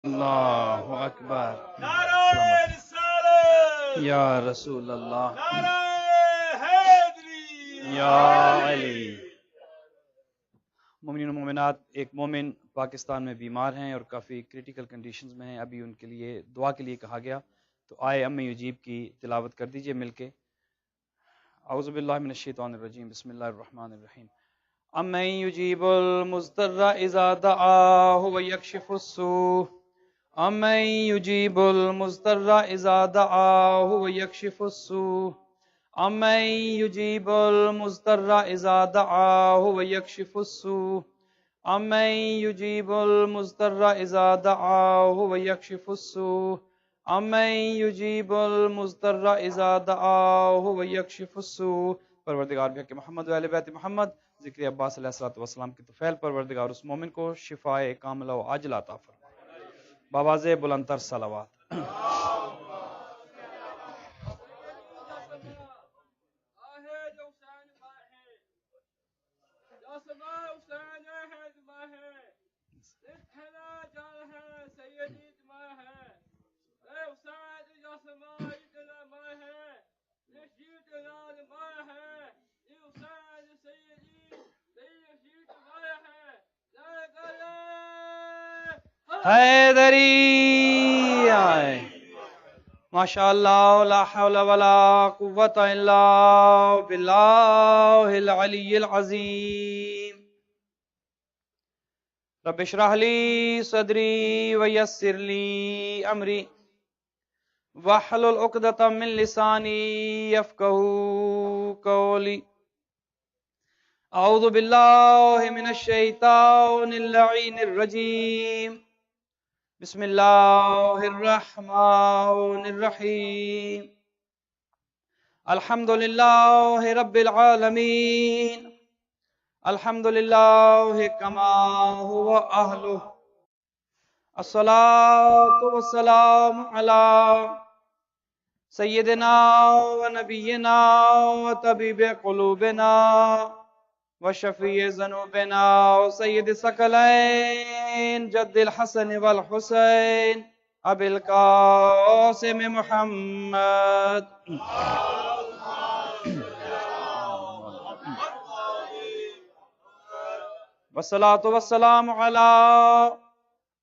اللہ اکبر نعرہ رسالت یا رسول اللہ نعرہ حیدری یا علی۔ مومنین و مومنات، ایک مومن پاکستان میں بیمار ہیں اور کافی کریٹیکل کنڈیشنز میں ہیں، ابھی ان کے لیے دعا کے لیے کہا گیا، تو آئے ام یجیب کی تلاوت کر دیجئے مل کے۔ اعوذ باللہ من الشیطان الرجیم، بسم اللہ الرحمن الرحیم۔ امن یجیب المضطر اذا دعاہ ویکشف السوء، امن یجیب المضطر اذا دعاہ ویکشف السوء، امن یجیب المضطر اذا دعاہ ویکشف السوء، امن یجیب المضطر اذا دعاہ ویکشف السوء، امن یجیب المضطر اذا دعاہ ویکشف السوء۔ پروردگار بحق محمد و اہل بیت محمد، ذکر عباس علیہ السلام کی طفیل پروردگار اس مومن کو شفائے کاملہ و عاجلہ عطا فرما۔ بآواز بلند تر صلوات۔ حیدری آئے، ماشاءاللہ، لا حول ولا قوة الا باللہ العلی العظیم۔ رب اشرح لی صدری ویسر لی امری واحلل عقدۃ من لسانی یفقہوا قولی۔ اعوذ باللہ من الشیطان اللعین الرجیم، بسم اللہ الرحمن الرحیم۔ الحمدللہ رب العالمین، الحمدللہ کما هو اہلہ، الصلاة والسلام علی سیدنا و نبینا و طبیب قلوبنا وشفیع ذنوبنا وسید ثقلین جد الحسن والحسین ابی القاسم محمد۔ والصلاة والسلام علی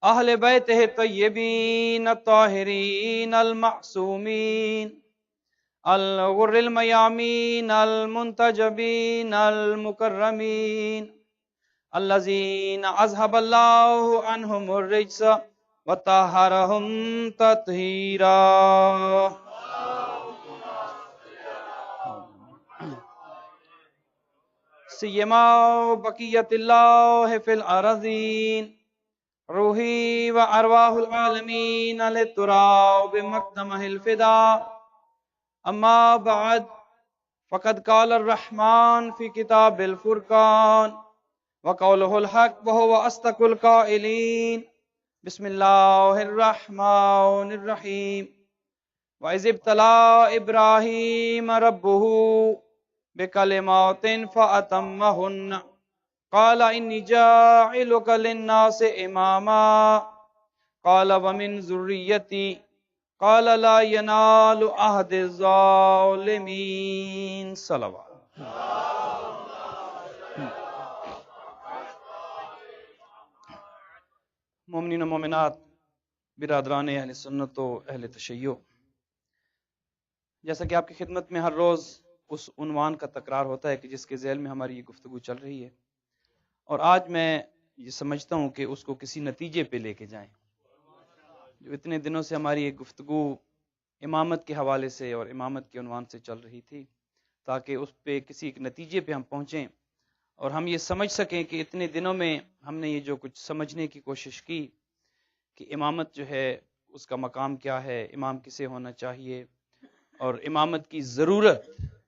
اہل بیتہ الطیبین الطاہرین المعصومین الغر المیامین المنتجبین المکرمین الذین اذھب اللہ عنہم الرجس وطہرہم تطہیرا۔ سیما بقیت اللہ فی الارضین، روحی و ارواح العالمین للتراب مقدمہ الفدا۔ اما بعد فقد قال الرحمن فی کتاب الفرقان وقولہ الحق وہو اصدق القائلین۔ بسم اللہ الرحمن الرحیم۔ وَإِذِ ابْتَلَىٰ إِبْرَاهِيمَ رَبُّهُ بِكَلِمَاتٍ فَأَتَمَّهُنَّ قال انی جاعلک للناس اماما قال ومن ذریتی قال لا ینال عہد الظالمین۔ صلوات۔ مومنین و مومنات، برادران اہل سنت و اہل تشیع، جیسا کہ آپ کی خدمت میں ہر روز اس عنوان کا تکرار ہوتا ہے کہ جس کے ذیل میں ہماری یہ گفتگو چل رہی ہے، اور آج میں یہ سمجھتا ہوں کہ اس کو کسی نتیجے پہ لے کے جائیں۔ جو اتنے دنوں سے ہماری ایک گفتگو امامت کے حوالے سے اور امامت کے عنوان سے چل رہی تھی، تاکہ اس پہ کسی ایک نتیجے پہ ہم پہنچیں اور ہم یہ سمجھ سکیں کہ اتنے دنوں میں ہم نے یہ جو کچھ سمجھنے کی کوشش کی کہ امامت جو ہے اس کا مقام کیا ہے، امام کسے ہونا چاہیے، اور امامت کی ضرورت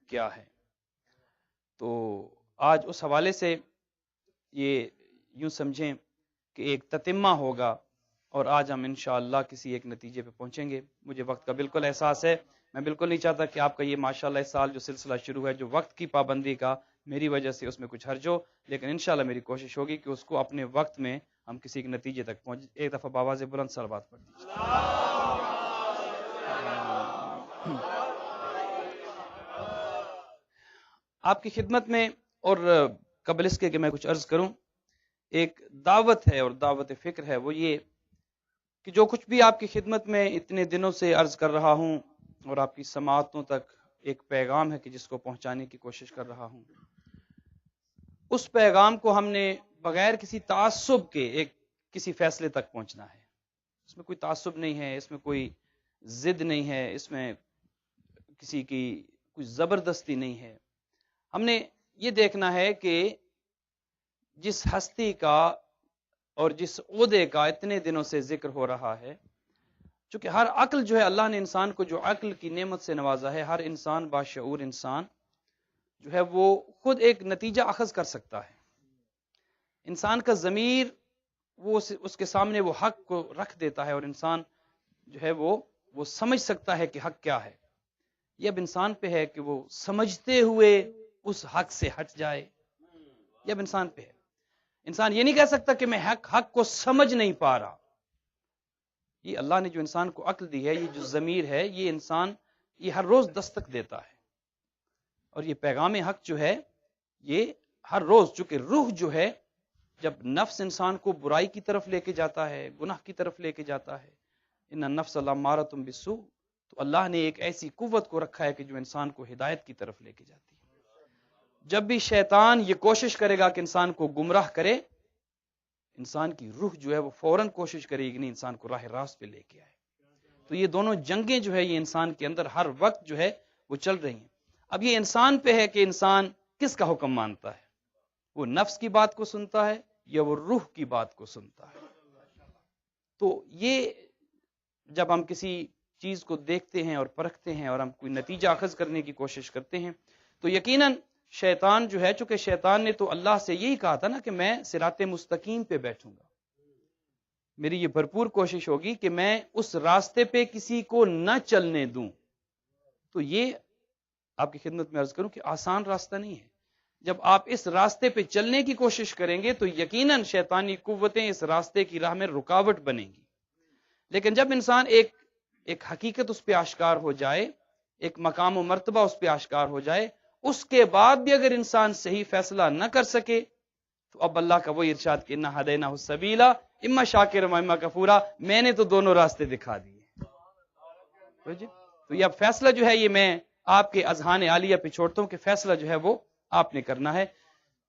کیا ہے، تو آج اس حوالے سے یہ یوں سمجھیں کہ ایک تتمہ ہوگا، اور آج ہم انشاءاللہ کسی ایک نتیجے پہ پہنچیں گے۔ مجھے وقت کا بالکل احساس ہے، میں بالکل نہیں چاہتا کہ آپ کا یہ ماشاءاللہ اس سال جو سلسلہ شروع ہے جو وقت کی پابندی کا، میری وجہ سے اس میں کچھ حرج ہو، لیکن انشاءاللہ میری کوشش ہوگی کہ اس کو اپنے وقت میں ہم کسی ایک نتیجے تک پہنچ. ایک دفعہ بآواز بلند صلوات پڑھ دیجیے. آپ کی خدمت میں اور قبل اس کے کہ میں کچھ عرض کروں، ایک دعوت ہے اور دعوت فکر ہے. وہ یہ کہ جو کچھ بھی آپ کی خدمت میں اتنے دنوں سے عرض کر رہا ہوں اور آپ کی سماعتوں تک ایک پیغام ہے کہ جس کو پہنچانے کی کوشش کر رہا ہوں، اس پیغام کو ہم نے بغیر کسی تعصب کے ایک کسی فیصلے تک پہنچنا ہے. اس میں کوئی تعصب نہیں ہے، اس میں کوئی ضد نہیں ہے، اس میں کسی کی کوئی زبردستی نہیں ہے. ہم نے یہ دیکھنا ہے کہ جس ہستی کا اور جس عہدے کا اتنے دنوں سے ذکر ہو رہا ہے، چونکہ ہر عقل جو ہے، اللہ نے انسان کو جو عقل کی نعمت سے نوازا ہے، ہر انسان باشعور انسان جو ہے وہ خود ایک نتیجہ اخذ کر سکتا ہے. انسان کا ضمیر وہ اس کے سامنے وہ حق کو رکھ دیتا ہے اور انسان جو ہے وہ سمجھ سکتا ہے کہ حق کیا ہے. یہ اب انسان پہ ہے کہ وہ سمجھتے ہوئے اس حق سے ہٹ جائے. یہ اب انسان پہ ہے. انسان یہ نہیں کہہ سکتا کہ میں حق کو سمجھ نہیں پا رہا. یہ اللہ نے جو انسان کو عقل دی ہے، یہ جو ضمیر ہے، یہ انسان یہ ہر روز دستک دیتا ہے. اور یہ پیغام حق جو ہے یہ ہر روز، چونکہ روح جو ہے جب نفس انسان کو برائی کی طرف لے کے جاتا ہے، گناہ کی طرف لے کے جاتا ہے، ان النفس لامارۃ بالسوء، تو اللہ نے ایک ایسی قوت کو رکھا ہے کہ جو انسان کو ہدایت کی طرف لے کے جاتی ہے. جب بھی شیطان یہ کوشش کرے گا کہ انسان کو گمراہ کرے، انسان کی روح جو ہے وہ فوراً کوشش کرے گی نہیں انسان کو راہ راست پہ لے کے آئے. تو یہ دونوں جنگیں جو ہے یہ انسان کے اندر ہر وقت جو ہے وہ چل رہی ہیں. اب یہ انسان پہ ہے کہ انسان کس کا حکم مانتا ہے، وہ نفس کی بات کو سنتا ہے یا وہ روح کی بات کو سنتا ہے. تو یہ جب ہم کسی چیز کو دیکھتے ہیں اور پرکھتے ہیں اور ہم کوئی نتیجہ اخذ کرنے کی کوشش کرتے ہیں، تو یقیناً شیطان جو ہے، چونکہ شیطان نے تو اللہ سے یہی کہا تھا نا کہ میں صراط مستقیم پہ بیٹھوں گا، میری یہ بھرپور کوشش ہوگی کہ میں اس راستے پہ کسی کو نہ چلنے دوں. تو یہ آپ کی خدمت میں عرض کروں کہ آسان راستہ نہیں ہے. جب آپ اس راستے پہ چلنے کی کوشش کریں گے تو یقیناً شیطانی قوتیں اس راستے کی راہ میں رکاوٹ بنیں گی. لیکن جب انسان ایک حقیقت اس پہ آشکار ہو جائے، ایک مقام و مرتبہ اس پہ آشکار ہو جائے، اس کے بعد بھی اگر انسان صحیح فیصلہ نہ کر سکے تو اب اللہ کا وہی ارشاد کہ انا ہدیناہ السبیل اما شاکرا و اما کفورا، میں نے تو دونوں راستے دکھا دیے. تو یہ اب فیصلہ جو ہے یہ میں آپ کے اذہان عالیہ پہ چھوڑتا ہوں کہ فیصلہ جو ہے وہ آپ نے کرنا ہے.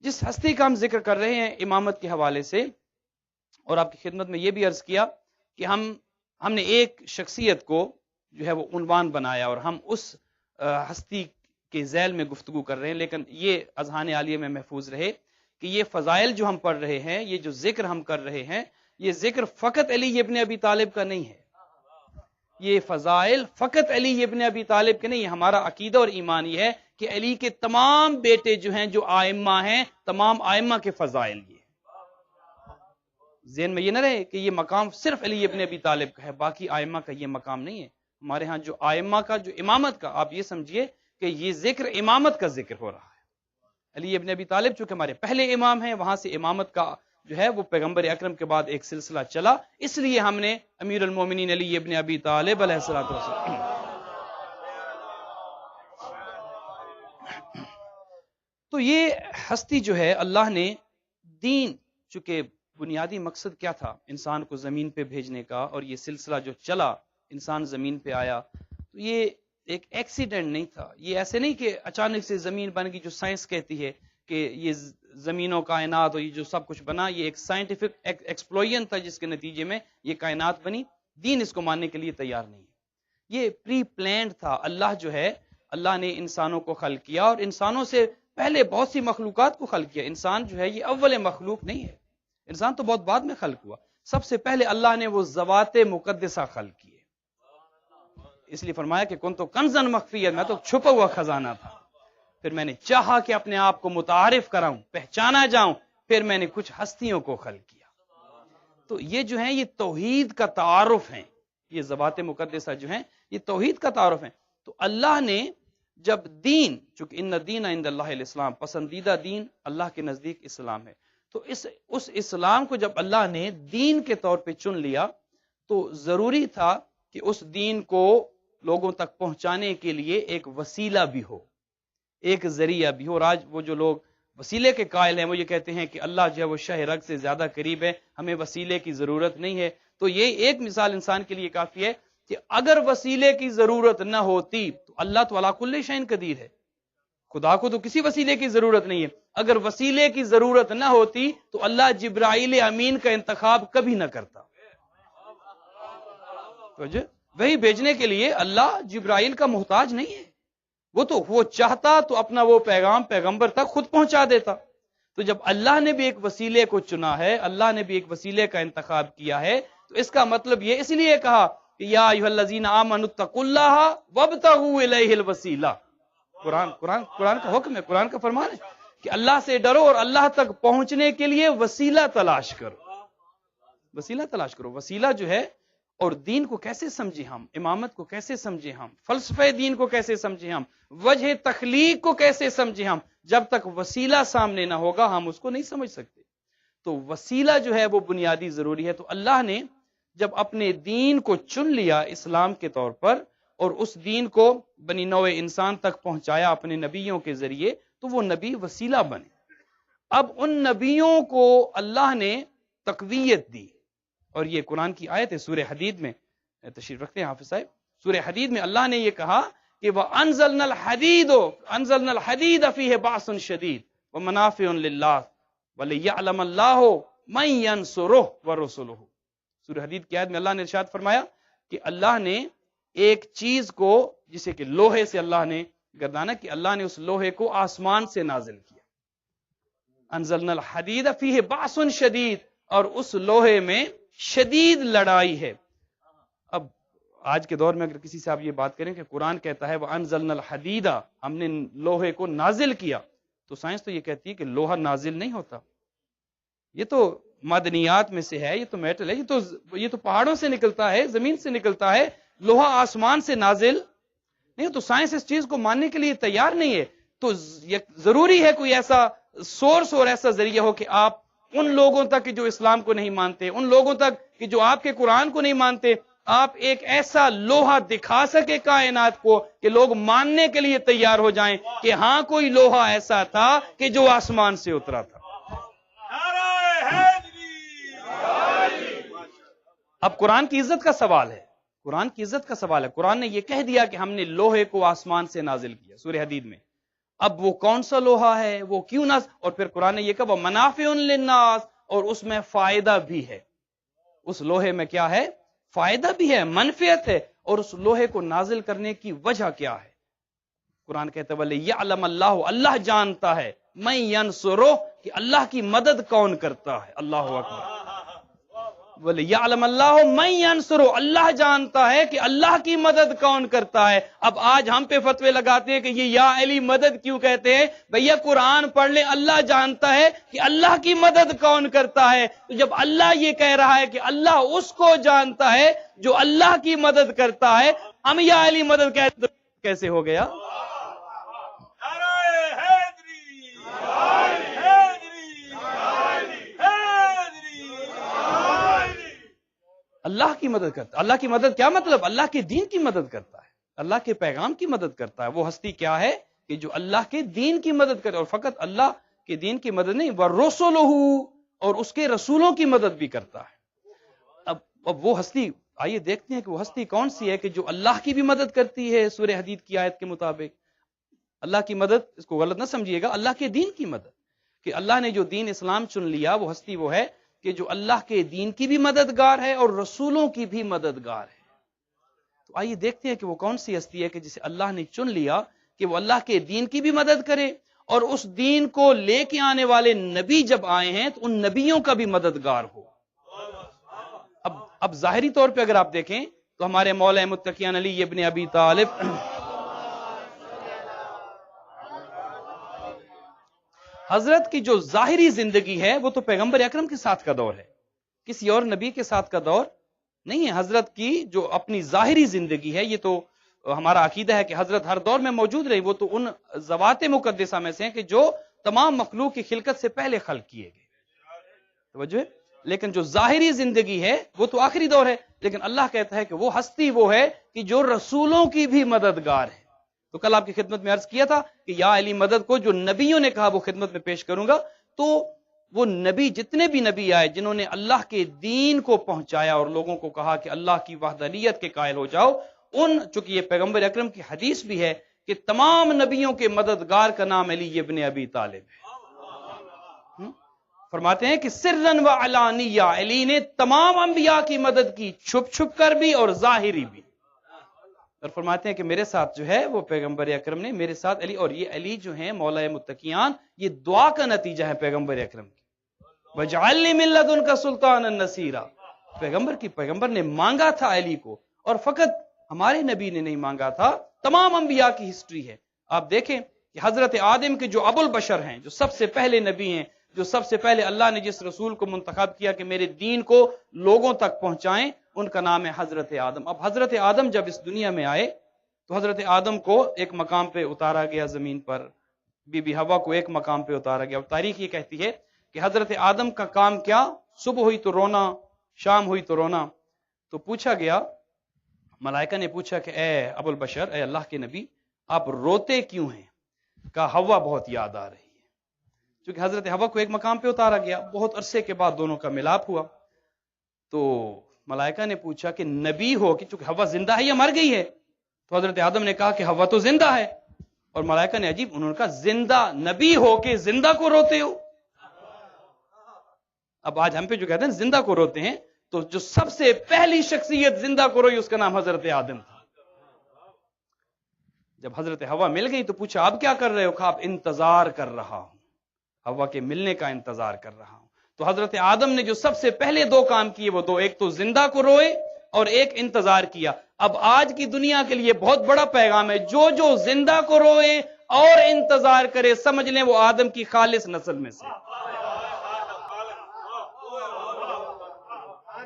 جس ہستی کا ہم ذکر کر رہے ہیں امامت کے حوالے سے، اور آپ کی خدمت میں یہ بھی عرض کیا کہ ہم نے ایک شخصیت کو جو ہے وہ عنوان بنایا اور ہم اس ہستی کے ذیل میں گفتگو کر رہے ہیں، لیکن یہ اذہان عالیہ میں محفوظ رہے کہ یہ فضائل جو ہم پڑھ رہے ہیں، یہ جو ذکر ہم کر رہے ہیں، یہ ذکر فقط علی ابن ابی طالب کا نہیں ہے. یہ فضائل فقط علی ابن ابی طالب کے نہیں، ہمارا عقیدہ اور ایمان یہ ہے کہ علی کے تمام بیٹے جو ہیں، جو آئمہ ہیں، تمام آئمہ کے فضائل یہ ذہن میں یہ نہ رہے کہ یہ مقام صرف علی ابن ابی طالب کا ہے، باقی آئمہ کا یہ مقام نہیں ہے. ہمارے ہاں جو آئمہ کا، جو امامت کا، آپ یہ سمجھیے کہ یہ ذکر امامت کا ذکر ہو رہا ہے. علی ابن ابی طالب چونکہ ہمارے پہلے امام ہیں، وہاں سے امامت کا جو ہے وہ پیغمبر اکرم کے بعد ایک سلسلہ چلا، اس لیے ہم نے امیر المومنین علی ابن ابی طالب علیہ الصلوۃ والسلام. تو یہ ہستی جو ہے، اللہ نے دین، چونکہ بنیادی مقصد کیا تھا انسان کو زمین پہ بھیجنے کا، اور یہ سلسلہ جو چلا، انسان زمین پہ آیا، تو یہ ایک ایکسیڈنٹ نہیں تھا. یہ ایسے نہیں کہ اچانک سے زمین بن گئی، جو سائنس کہتی ہے کہ یہ زمین و کائنات اور یہ جو سب کچھ بنا، یہ ایک سائنٹیفک ایکسپلوژن تھا جس کے نتیجے میں یہ کائنات بنی. دین اس کو ماننے کے لیے تیار نہیں ہے. یہ پری پلانڈ تھا. اللہ جو ہے، اللہ نے انسانوں کو خلق کیا اور انسانوں سے پہلے بہت سی مخلوقات کو خلق کیا. انسان جو ہے یہ اول مخلوق نہیں ہے، انسان تو بہت بعد میں خلق ہوا. سب سے پہلے اللہ نے وہ ذوات مقدسہ خلق کیے. اس لیے فرمایا کہ کن تو کنزن مخفیت، میں تو چھپا ہوا خزانہ تھا، پھر میں نے چاہا کہ اپنے آپ کو متعارف کراؤں، پہچانا جاؤں، پھر میں نے کچھ ہستیوں کو خلق کیا. تو یہ جو ہیں یہ توحید کا تعارف ہیں. یہ ذوات مقدسہ جو ہیں یہ توحید کا تعارف ہیں. تو اللہ نے جب دین، چونکہ ان الدین عند اللہ الاسلام، پسندیدہ دین اللہ کے نزدیک اسلام ہے، تو اس اسلام کو جب اللہ نے دین کے طور پہ چن لیا تو ضروری تھا کہ اس دین کو لوگوں تک پہنچانے کے لیے ایک وسیلہ بھی ہو، ایک ذریعہ بھی ہو۔ اور آج وہ جو لوگ وسیلے کے قائل ہیں وہ یہ کہتے ہیں کہ اللہ جو ہے وہ شہ رگ سے زیادہ قریب ہے، ہمیں وسیلے کی ضرورت نہیں ہے۔ تو یہ ایک مثال انسان کے لیے کافی ہے کہ اگر وسیلے کی ضرورت نہ ہوتی تو اللہ تو علی کل شیء قدیر ہے، خدا کو تو کسی وسیلے کی ضرورت نہیں ہے۔ اگر وسیلے کی ضرورت نہ ہوتی تو اللہ جبرائیل امین کا انتخاب کبھی نہ کرتا۔ وہی بھیجنے کے لیے اللہ جبرائیل کا محتاج نہیں ہے، وہ چاہتا تو اپنا وہ پیغام پیغمبر تک خود پہنچا دیتا۔ تو جب اللہ نے بھی ایک وسیلے کو چنا ہے، اللہ نے بھی ایک وسیلے کا انتخاب کیا ہے، تو اس کا مطلب یہ اس لیے کہا کہ یا ایھا الذین آمنوا اتقوا اللہ وابتغوا الیہ الوسیلہ۔ قرآن کا حکم ہے، قرآن کا فرمان ہے کہ اللہ سے ڈرو اور اللہ تک پہنچنے کے لیے وسیلہ تلاش کرو۔ وسیلہ تلاش کرو۔ وسیلہ جو ہے، اور دین کو کیسے سمجھیں ہم، امامت کو کیسے سمجھیں ہم، فلسفہ دین کو کیسے سمجھیں ہم، وجہ تخلیق کو کیسے سمجھیں ہم، جب تک وسیلہ سامنے نہ ہوگا ہم اس کو نہیں سمجھ سکتے۔ تو وسیلہ جو ہے وہ بنیادی ضروری ہے۔ تو اللہ نے جب اپنے دین کو چن لیا اسلام کے طور پر اور اس دین کو بنی نوع انسان تک پہنچایا اپنے نبیوں کے ذریعے، تو وہ نبی وسیلہ بنے۔ اب ان نبیوں کو اللہ نے تقویت دی، اور یہ قرآن کی آیت ہے سورہ حدید میں، تشریف رکھتے ہیں حافظ صاحب، سورہ حدید میں اللہ نے یہ کہا کہ وَأَنزَلْنَا الْحَدِيدَ فِيهِ بَأْسٌ شَدِيدٌ وَمَنَافِعٌ لِلنَّاسِ وَلِيَعْلَمَ اللَّهُ مَن يَنصُرُهُ وَرُسُلُهُ۔ سورہ حدید کی آیت میں اللہ نے ارشاد فرمایا کہ اللہ نے ایک چیز کو، جسے کہ لوہے سے اللہ نے گردانا، کہ اللہ نے اس لوہے کو آسمان سے نازل کیا۔ انزلنا الحدید فیہ بأس شدید، اور اس لوہے میں شدید لڑائی ہے۔ اب آج کے دور میں اگر کسی سے آپ یہ بات کریں کہ قرآن کہتا ہے وَأَنزَلْنَا الْحَدِيدَ، ہم نے لوہے کو نازل کیا، تو سائنس تو یہ کہتی ہے کہ لوہا نازل نہیں ہوتا، یہ تو معدنیات میں سے ہے، یہ تو میٹل ہے، یہ تو پہاڑوں سے نکلتا ہے، زمین سے نکلتا ہے، لوہا آسمان سے نازل نہیں۔ تو سائنس اس چیز کو ماننے کے لیے تیار نہیں ہے۔ تو ضروری ہے کوئی ایسا سورس اور ایسا ذریعہ ہو کہ آپ ان لوگوں تک جو اسلام کو نہیں مانتے، ان لوگوں تک کہ جو آپ کے قرآن کو نہیں مانتے، آپ ایک ایسا لوہا دکھا سکے کائنات کو کہ لوگ ماننے کے لیے تیار ہو جائیں کہ ہاں کوئی لوہا ایسا تھا کہ جو آسمان سے اترا تھا۔ اب قرآن کی عزت کا سوال ہے، قرآن کی عزت کا سوال ہے۔ قرآن نے یہ کہہ دیا کہ ہم نے لوہے کو آسمان سے نازل کیا سورہ حدید میں۔ اب وہ کون سا لوہا ہے، وہ کیوں نازل، اور پھر قرآن نے یہ کہا وَمَنَافِعٌ لِلنَّاسِ، اور اس میں فائدہ بھی ہے۔ اس لوہے میں کیا ہے؟ فائدہ بھی ہے، منفعت ہے۔ اور اس لوہے کو نازل کرنے کی وجہ کیا ہے؟ قرآن کہتا ہے وَلِيَعْلَمَ اللَّهُ، اللہ جانتا ہے، مَن يَنصُرُهُ، کہ اللہ کی مدد کون کرتا ہے۔ اللہ اکبر۔ وَلِيَعْلَمَ اللَّهُ مَن يَنصُرُهُ، اللہ جانتا ہے کہ اللہ کی مدد کون کرتا ہے۔ اب آج ہم پہ فتوے لگاتے ہیں کہ یہ یا علی مدد کیوں کہتے ہیں؟ بھیا قرآن پڑھ لیں، اللہ جانتا ہے کہ اللہ کی مدد کون کرتا ہے۔ تو جب اللہ یہ کہہ رہا ہے کہ اللہ اس کو جانتا ہے جو اللہ کی مدد کرتا ہے، ہم یا علی مدد کہتے تو کیسے ہو گیا؟ اللہ کی مدد کرتا ہے۔ اللہ کی مدد کیا مطلب؟ اللہ کے دین کی مدد کرتا ہے، اللہ کے پیغام کی مدد کرتا ہے۔ وہ ہستی کیا ہے کہ جو اللہ کے دین کی مدد کرے، اور فقط اللہ کے دین کی مدد نہیں، وَرُسُلُهُ، اور اس کے رسولوں کی مدد بھی کرتا ہے۔ اب وہ ہستی، آئیے دیکھتے ہیں کہ وہ ہستی کون سی ہے کہ جو اللہ کی بھی مدد کرتی ہے سورہ حدید کی آیت کے مطابق۔ اللہ کی مدد، اس کو غلط نہ سمجھیے گا، اللہ کے دین کی مدد، کہ اللہ نے جو دین اسلام چن لیا، وہ ہستی وہ ہے کہ جو اللہ کے دین کی بھی مددگار ہے اور رسولوں کی بھی مددگار ہے۔ تو آئیے دیکھتے ہیں کہ وہ کون سی ہستی ہے کہ جسے اللہ نے چن لیا کہ وہ اللہ کے دین کی بھی مدد کرے، اور اس دین کو لے کے آنے والے نبی جب آئے ہیں تو ان نبیوں کا بھی مددگار ہو۔ اب ظاہری طور پہ اگر آپ دیکھیں تو ہمارے مولا متقیان علی ابن ابی طالب حضرت کی جو ظاہری زندگی ہے وہ تو پیغمبر اکرم کے ساتھ کا دور ہے، کسی اور نبی کے ساتھ کا دور نہیں ہے۔ حضرت کی جو اپنی ظاہری زندگی ہے، یہ تو ہمارا عقیدہ ہے کہ حضرت ہر دور میں موجود رہی، وہ تو ان ذوات مقدسہ میں سے ہیں کہ جو تمام مخلوق کی خلقت سے پہلے خلق کیے گئے۔ توجہ ہے؟ لیکن جو ظاہری زندگی ہے وہ تو آخری دور ہے، لیکن اللہ کہتا ہے کہ وہ ہستی وہ ہے کہ جو رسولوں کی بھی مددگار ہے۔ تو کل آپ کی خدمت میں عرض کیا تھا کہ یا علی مدد کو جو نبیوں نے کہا وہ خدمت میں پیش کروں گا، تو وہ نبی جتنے بھی نبی آئے جنہوں نے اللہ کے دین کو پہنچایا اور لوگوں کو کہا کہ اللہ کی وحدانیت کے قائل ہو جاؤ، چونکہ یہ پیغمبر اکرم کی حدیث بھی ہے کہ تمام نبیوں کے مددگار کا نام علی ابن ابی طالب ہے۔ فرماتے ہیں کہ سرن و علانیہ، علی نے تمام انبیاء کی مدد کی، چھپ چھپ کر بھی اور ظاہری بھی۔ اور فرماتے ہیں کہ میرے ساتھ جو ہے وہ پیغمبر اکرم نے میرے ساتھ علی، اور یہ علی جو ہیں مولا متقیان، یہ دعا کا نتیجہ ہے پیغمبر اکرم کی۔ وَجْعَلْنِي مِن لَّدُنْكَ سُلْطَانًا نَصِيرًا، پیغمبر نے مانگا تھا علی کو، اور فقط ہمارے نبی نے نہیں مانگا تھا، تمام انبیاء کی ہسٹری ہے۔ آپ دیکھیں کہ حضرت آدم کے جو ابو البشر ہیں، جو سب سے پہلے نبی ہیں، جو سب سے پہلے اللہ نے جس رسول کو منتخب کیا کہ میرے دین کو لوگوں تک پہنچائیں، ان کا نام ہے حضرت آدم۔ اب حضرت آدم جب اس دنیا میں آئے تو حضرت آدم کو ایک مقام پہ اتارا گیا زمین پر، بی بی حوا کو ایک مقام پہ اتارا گیا۔ اور تاریخ یہ کہتی ہے کہ حضرت آدم کا کام کیا، صبح ہوئی تو رونا، شام ہوئی تو رونا۔ تو پوچھا گیا، ملائکہ نے پوچھا کہ اے ابو البشر، اے اللہ کے نبی، آپ روتے کیوں ہیں؟ کہا حوا بہت یاد آ رہی ہے۔ چونکہ حضرت حوا کو ایک مقام پہ اتارا گیا، بہت عرصے کے بعد دونوں کا ملاپ ہوا، تو ملائکہ نے پوچھا کہ نبی ہو کہ چونکہ حوا زندہ ہے یا مر گئی ہے؟ تو حضرت آدم نے کہا کہ حوا تو زندہ ہے۔ اور ملائکہ نے عجیب، انہوں نے کہا زندہ نبی ہو کہ زندہ کو روتے ہو؟ اب آج ہم پہ جو کہتے ہیں زندہ کو روتے ہیں، تو جو سب سے پہلی شخصیت زندہ کو روئی اس کا نام حضرت آدم تھا۔ جب حضرت حوا مل گئی تو پوچھا آپ کیا کر رہے ہو؟ کہا اب انتظار کر رہا ہوں، حوا کے ملنے کا انتظار کر رہا ہوں۔ تو حضرت آدم نے جو سب سے پہلے دو کام کیے وہ دو، ایک تو زندہ کو روئے اور ایک انتظار کیا۔ اب آج کی دنیا کے لیے بہت بڑا پیغام ہے، جو زندہ کو روئے اور انتظار کرے، سمجھ لیں وہ آدم کی خالص نسل میں سے۔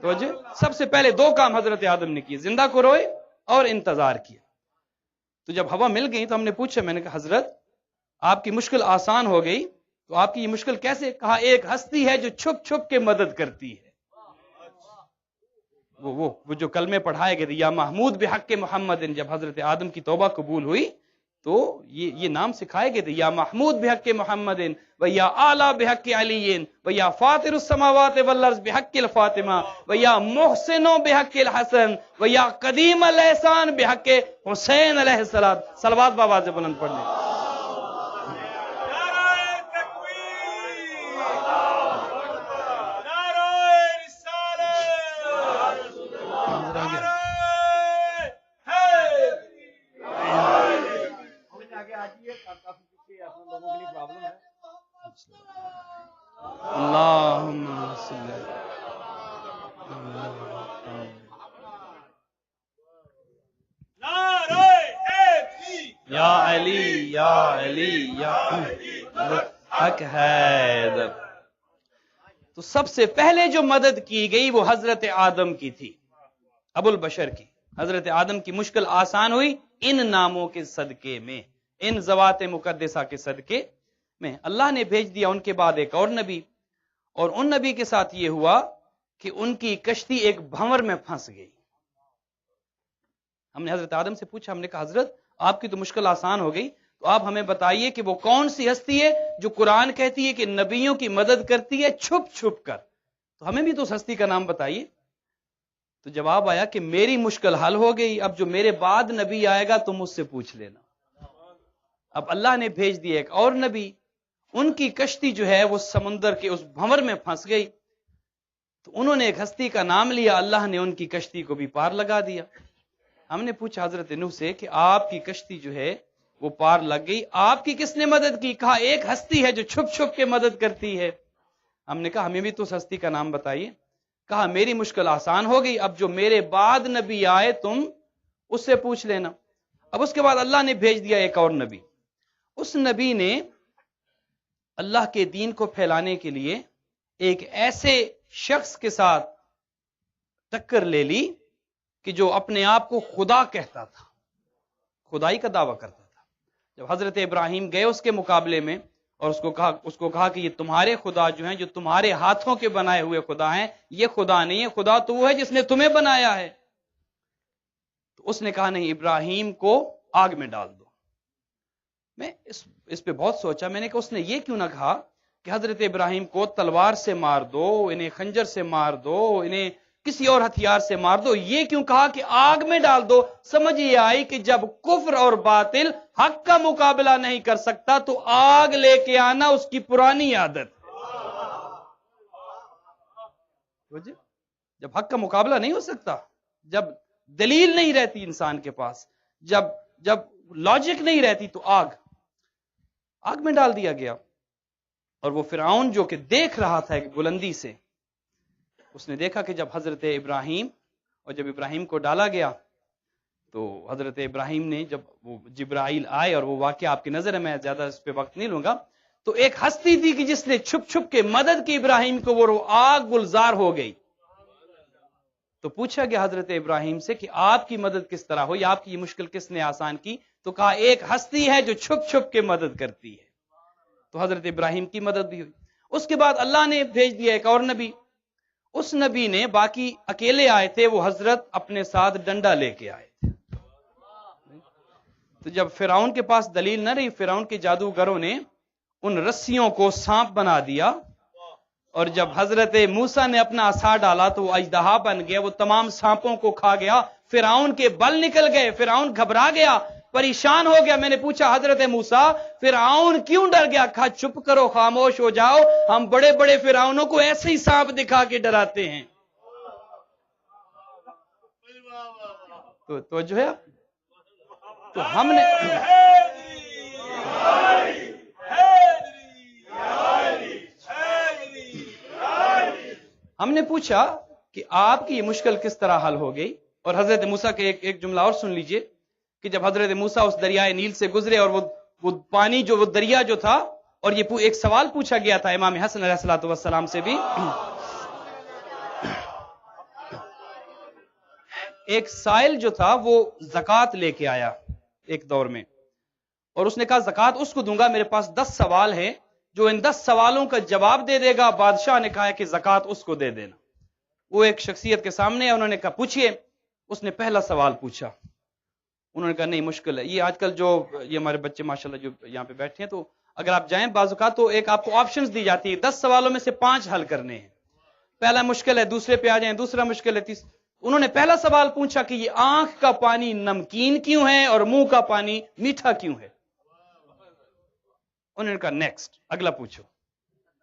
تو سب سے پہلے دو کام حضرت آدم نے کیے، زندہ کو روئے اور انتظار کیا۔ تو جب ہوا مل گئی تو ہم نے پوچھا، میں نے کہا حضرت آپ کی مشکل آسان ہو گئی، تو آپ کی یہ مشکل کیسے؟ کہا ایک ہستی ہے جو چھپ چھپ کے مدد کرتی ہے۔ وہ جو کلمے پڑھائے گئے تھے، یا محمود بحق محمد، جب حضرت آدم کی توبہ قبول ہوئی تو یہ نام سکھائے گئے تھے، یا محمود بحق محمد و یا اعلی بحق علی و یا فاطر السماوات والارض بحق الفاطمہ و یا محسن بحق الحسن و یا قدیم الاحسان بحق حسین علیہ السلام۔ صلوات بآواز بلند پڑھنے۔ اللہم صلی یا علی یا علی یا حق حیدر۔ تو سب سے پہلے جو مدد کی گئی وہ حضرت آدم کی تھی، ابو البشر کی۔ حضرت آدم کی مشکل آسان ہوئی ان ناموں کے صدقے میں، ان ذوات مقدسہ کے صدقے میں۔ اللہ نے بھیج دیا ان کے بعد ایک اور نبی، اور ان نبی کے ساتھ یہ ہوا کہ ان کی کشتی ایک بھنور میں پھنس گئی۔ ہم نے حضرت آدم سے پوچھا، ہم نے کہا حضرت آپ کی تو مشکل آسان ہو گئی، تو آپ ہمیں بتائیے کہ وہ کون سی ہستی ہے جو قرآن کہتی ہے کہ نبیوں کی مدد کرتی ہے چھپ چھپ کر، تو ہمیں بھی تو اس ہستی کا نام بتائیے۔ تو جواب آیا کہ میری مشکل حل ہو گئی، اب جو میرے بعد نبی آئے گا تم مجھ سے پوچھ لینا۔ اب اللہ نے بھیج دیا ایک اور نبی، ان کی کشتی جو ہے وہ سمندر کے اس بھنور میں پھنس گئی، تو انہوں نے ایک ہستی کا نام لیا، اللہ نے ان کی کشتی کو بھی پار لگا دیا۔ ہم نے پوچھا حضرت نوح سے کہ آپ کی کشتی جو ہے وہ پار لگ گئی، آپ کی کس نے مدد کی؟ کہا ایک ہستی ہے جو چھپ چھپ کے مدد کرتی ہے۔ ہم نے کہا ہمیں بھی تو اس ہستی کا نام بتائیے۔ کہا میری مشکل آسان ہو گئی، اب جو میرے بعد نبی آئے تم اس سے پوچھ لینا۔ اب اس کے بعد اللہ نے بھیج دیا ایک اور نبی، اس نبی نے اللہ کے دین کو پھیلانے کے لیے ایک ایسے شخص کے ساتھ ٹکر لے لی کہ جو اپنے آپ کو خدا کہتا تھا، خدائی کا دعویٰ کرتا تھا۔ جب حضرت ابراہیم گئے اس کے مقابلے میں اور اس کو کہا کہ یہ تمہارے خدا جو ہیں، جو تمہارے ہاتھوں کے بنائے ہوئے خدا ہیں، یہ خدا نہیں ہے، خدا تو وہ ہے جس نے تمہیں بنایا ہے۔ تو اس نے کہا نہیں، ابراہیم کو آگ میں ڈال دو۔ میں اس پہ بہت سوچا، میں نے کہا اس نے یہ کیوں نہ کہا کہ حضرت ابراہیم کو تلوار سے مار دو، انہیں خنجر سے مار دو، انہیں کسی اور ہتھیار سے مار دو، یہ کیوں کہا کہ آگ میں ڈال دو؟ سمجھ یہ آئی کہ جب کفر اور باطل حق کا مقابلہ نہیں کر سکتا تو آگ لے کے آنا اس کی پرانی عادت۔ جب حق کا مقابلہ نہیں ہو سکتا، جب دلیل نہیں رہتی انسان کے پاس، جب لاجک نہیں رہتی، تو آگ میں ڈال دیا گیا۔ اور وہ فرعون جو کہ دیکھ رہا تھا ایک بلندی سے، اس نے دیکھا کہ جب حضرت ابراہیم کو ڈالا گیا تو حضرت ابراہیم نے، جب وہ جبرائیل آئے اور وہ واقعہ آپ کی نظر ہے، میں زیادہ اس پہ وقت نہیں لوں گا، تو ایک ہستی تھی کہ جس نے چھپ چھپ کے مدد کی ابراہیم کو، وہ آگ گلزار ہو گئی۔ تو پوچھا گیا حضرت ابراہیم سے کہ آپ کی مدد کس طرح ہوئی، آپ کی یہ مشکل کس نے آسان کی؟ تو کہا ایک ہستی ہے جو چھپ چھپ کے مدد کرتی ہے۔ تو حضرت ابراہیم کی مدد بھی ہوئی۔ اس کے بعد اللہ نے بھیج دیا ایک اور نبی، اس نبی نے، باقی اکیلے آئے تھے، وہ حضرت اپنے ساتھ ڈنڈا لے کے آئے تھے۔ تو جب فرعون کے پاس دلیل نہ رہی، فرعون کے جادوگروں نے ان رسیوں کو سانپ بنا دیا، اور جب حضرت موسیٰ نے اپنا عصا ڈالا تو وہ اژدہا بن گیا، وہ تمام سانپوں کو کھا گیا، فرعون کے بل نکل گئے، فرعون گھبرا گیا، پریشان ہو گیا۔ میں نے پوچھا حضرت موسیٰ فرعون کیوں ڈر گیا؟ کہا چپ کرو، خاموش ہو جاؤ، ہم بڑے بڑے فرعونوں کو ایسے ہی سانپ دکھا کے ڈراتے ہیں۔ تو جو ہے، تو ہم نے پوچھا کہ آپ کی یہ مشکل کس طرح حل ہو گئی؟ اور حضرت موسیٰ کے ایک جملہ اور سن لیجئے کہ جب حضرت موسیٰ اس دریائے نیل سے گزرے اور وہ پانی جو، وہ دریا جو تھا، اور یہ ایک سوال پوچھا گیا تھا امام حسن علیہ السلام سے بھی، ایک سائل جو تھا وہ زکوٰۃ لے کے آیا ایک دور میں، اور اس نے کہا زکوٰۃ اس کو دوں گا، میرے پاس 10 سوال ہیں، جو ان 10 سوالوں کا جواب دے دے گا، بادشاہ نے کہا کہ زکوٰۃ اس کو دے دینا۔ وہ ایک شخصیت کے سامنے ہے، انہوں نے کہا پوچھئے۔ اس نے پہلا سوال پوچھا، انہوں نے کہا نہیں مشکل ہے، یہ آج کل جو یہ ہمارے بچے ماشاءاللہ جو یہاں پہ بیٹھے ہیں، تو اگر آپ جائیں بعض اوقات تو ایک آپ کو آپشنز دی جاتی ہے، 10 سوالوں میں سے 5 حل کرنے ہیں، پہلا مشکل ہے، دوسرے پہ آ جائیں، دوسرا مشکل ہے، انہوں نے پہلا سوال پوچھا کہ یہ آنکھ کا پانی نمکین کیوں ہے اور منہ کا پانی میٹھا کیوں ہے؟ انہوں نے کہا نیکسٹ، اگلا پوچھو،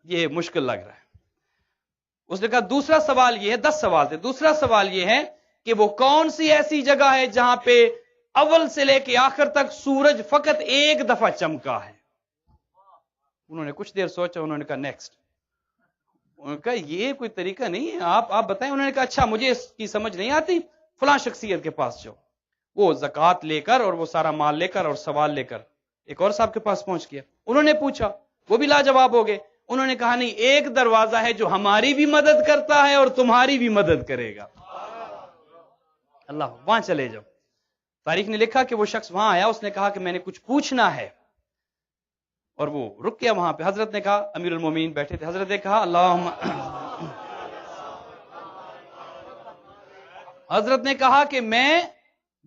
یہ مشکل لگ رہا ہے۔ اس نے کہا دوسرا سوال یہ ہے، 10 سوال تھے، دوسرا سوال یہ ہے کہ وہ کون سی ایسی جگہ ہے جہاں پہ اول سے لے کے آخر تک سورج فقط ایک دفعہ چمکا ہے؟ انہوں نے کچھ دیر سوچا، انہوں نے کہا نیکسٹ۔ انہوں نے کہا یہ کوئی طریقہ نہیں ہے، آپ بتائیں۔ انہوں نے کہا اچھا مجھے اس کی سمجھ نہیں آتی، فلاں شخصیت کے پاس جاؤ۔ وہ زکوٰۃ لے کر اور وہ سارا مال لے کر اور سوال لے کر ایک اور صاحب کے پاس پہنچ گیا، انہوں نے پوچھا، وہ بھی لاجواب ہو گئے۔ انہوں نے کہا نہیں، ایک دروازہ ہے جو ہماری بھی مدد کرتا ہے اور تمہاری بھی مدد کرے گا، اللہ، وہاں چلے جاؤ۔ تاریخ نے لکھا کہ وہ شخص وہاں آیا، اس نے کہا کہ میں نے کچھ پوچھنا ہے، اور وہ رک گیا وہاں پہ۔ حضرت نے کہا، امیر المومنین بیٹھے تھے، حضرت نے کہا اللہم، حضرت نے کہا کہ میں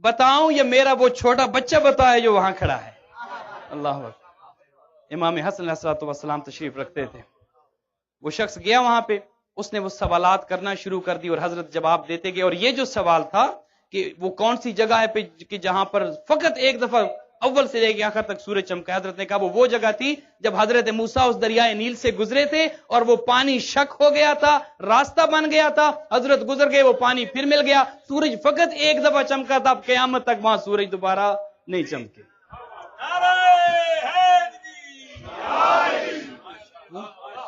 بتاؤں یا میرا وہ چھوٹا بچہ بتائے جو وہاں کھڑا ہے؟ اللہ اکبر۔ امام حسن علیہ السلام تشریف رکھتے تھے۔ وہ شخص گیا وہاں پہ، اس نے وہ سوالات کرنا شروع کر دی اور حضرت جواب دیتے گئے۔ اور یہ جو سوال تھا کہ وہ کون سی جگہ ہے کہ جہاں پر فقط ایک دفعہ اول سے لے کے آخر تک سورج چمکا، حضرت نے کہا وہ جگہ تھی جب حضرت موسیٰ اس دریائے نیل سے گزرے تھے اور وہ پانی شک ہو گیا تھا، راستہ بن گیا تھا، حضرت گزر گئے، وہ پانی پھر مل گیا، سورج فقط ایک دفعہ چمکا تھا، اب قیامت تک وہاں سورج دوبارہ نہیں چمکے۔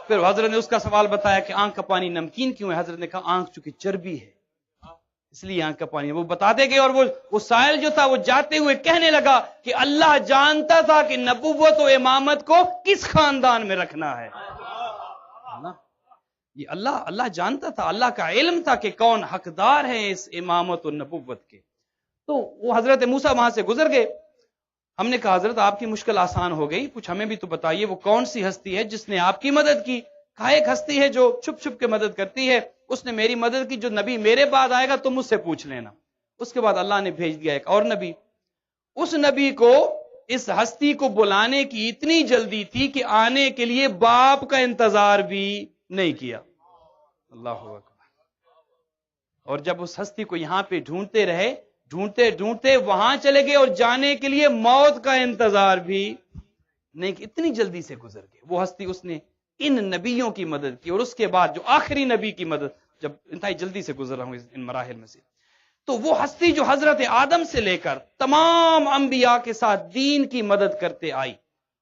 پھر حضرت نے اس کا سوال بتایا کہ آنکھ کا پانی نمکین کیوں ہے؟ حضرت نے کہا آنکھ چونکہ چربی ہے اس لیے آنکھ کا پانی ہے۔ وہ بتاتے گئے، اور وہ سائل جو تھا وہ جاتے ہوئے کہنے لگا کہ اللہ جانتا تھا کہ نبوت و امامت کو کس خاندان میں رکھنا ہے۔ یہ اللہ جانتا تھا، اللہ کا علم تھا کہ کون حقدار ہے اس امامت و نبوت کے۔ تو وہ حضرت موسیٰ وہاں سے گزر گئے۔ ہم نے کہا حضرت آپ کی مشکل آسان ہو گئی، کچھ ہمیں بھی تو بتائیے وہ کون سی ہستی ہے جس نے آپ کی مدد کی؟ کہا ایک ہستی ہے جو چھپ چھپ کے مدد کرتی ہے، اس نے میری مدد کی، جو نبی میرے بعد آئے گا تم مجھ سے پوچھ لینا۔ اس کے بعد اللہ نے بھیج دیا ایک اور نبی، اس نبی کو اس ہستی کو بلانے کی اتنی جلدی تھی کہ آنے کے لیے باپ کا انتظار بھی نہیں کیا۔ اللہ اکبر۔ اور جب اس ہستی کو یہاں پہ ڈھونڈتے رہے، ڈھونڈتے ڈھونڈتے وہاں چلے گئے اور جانے کے لیے موت کا انتظار بھی نہیں، اتنی جلدی سے گزر گئے وہ ہستی۔ اس نے ان نبیوں کی مدد کی، اور اس کے بعد جو آخری نبی کی مدد جب انتہائی جلدی سے گزر رہا ہوں ان مراحل میں سے، تو وہ ہستی جو حضرت آدم سے لے کر تمام انبیاء کے ساتھ دین کی مدد کرتے آئی،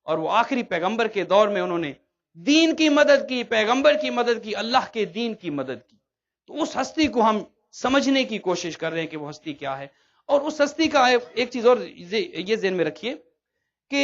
اور وہ آخری پیغمبر کے دور میں انہوں نے دین کی مدد کی، پیغمبر کی مدد کی، اللہ کے دین کی مدد کی۔ تو اس ہستی کو ہم سمجھنے کی کوشش کر رہے ہیں کہ وہ ہستی کیا ہے۔ اور اس ہستی کا ایک چیز اور یہ ذہن میں رکھیے کہ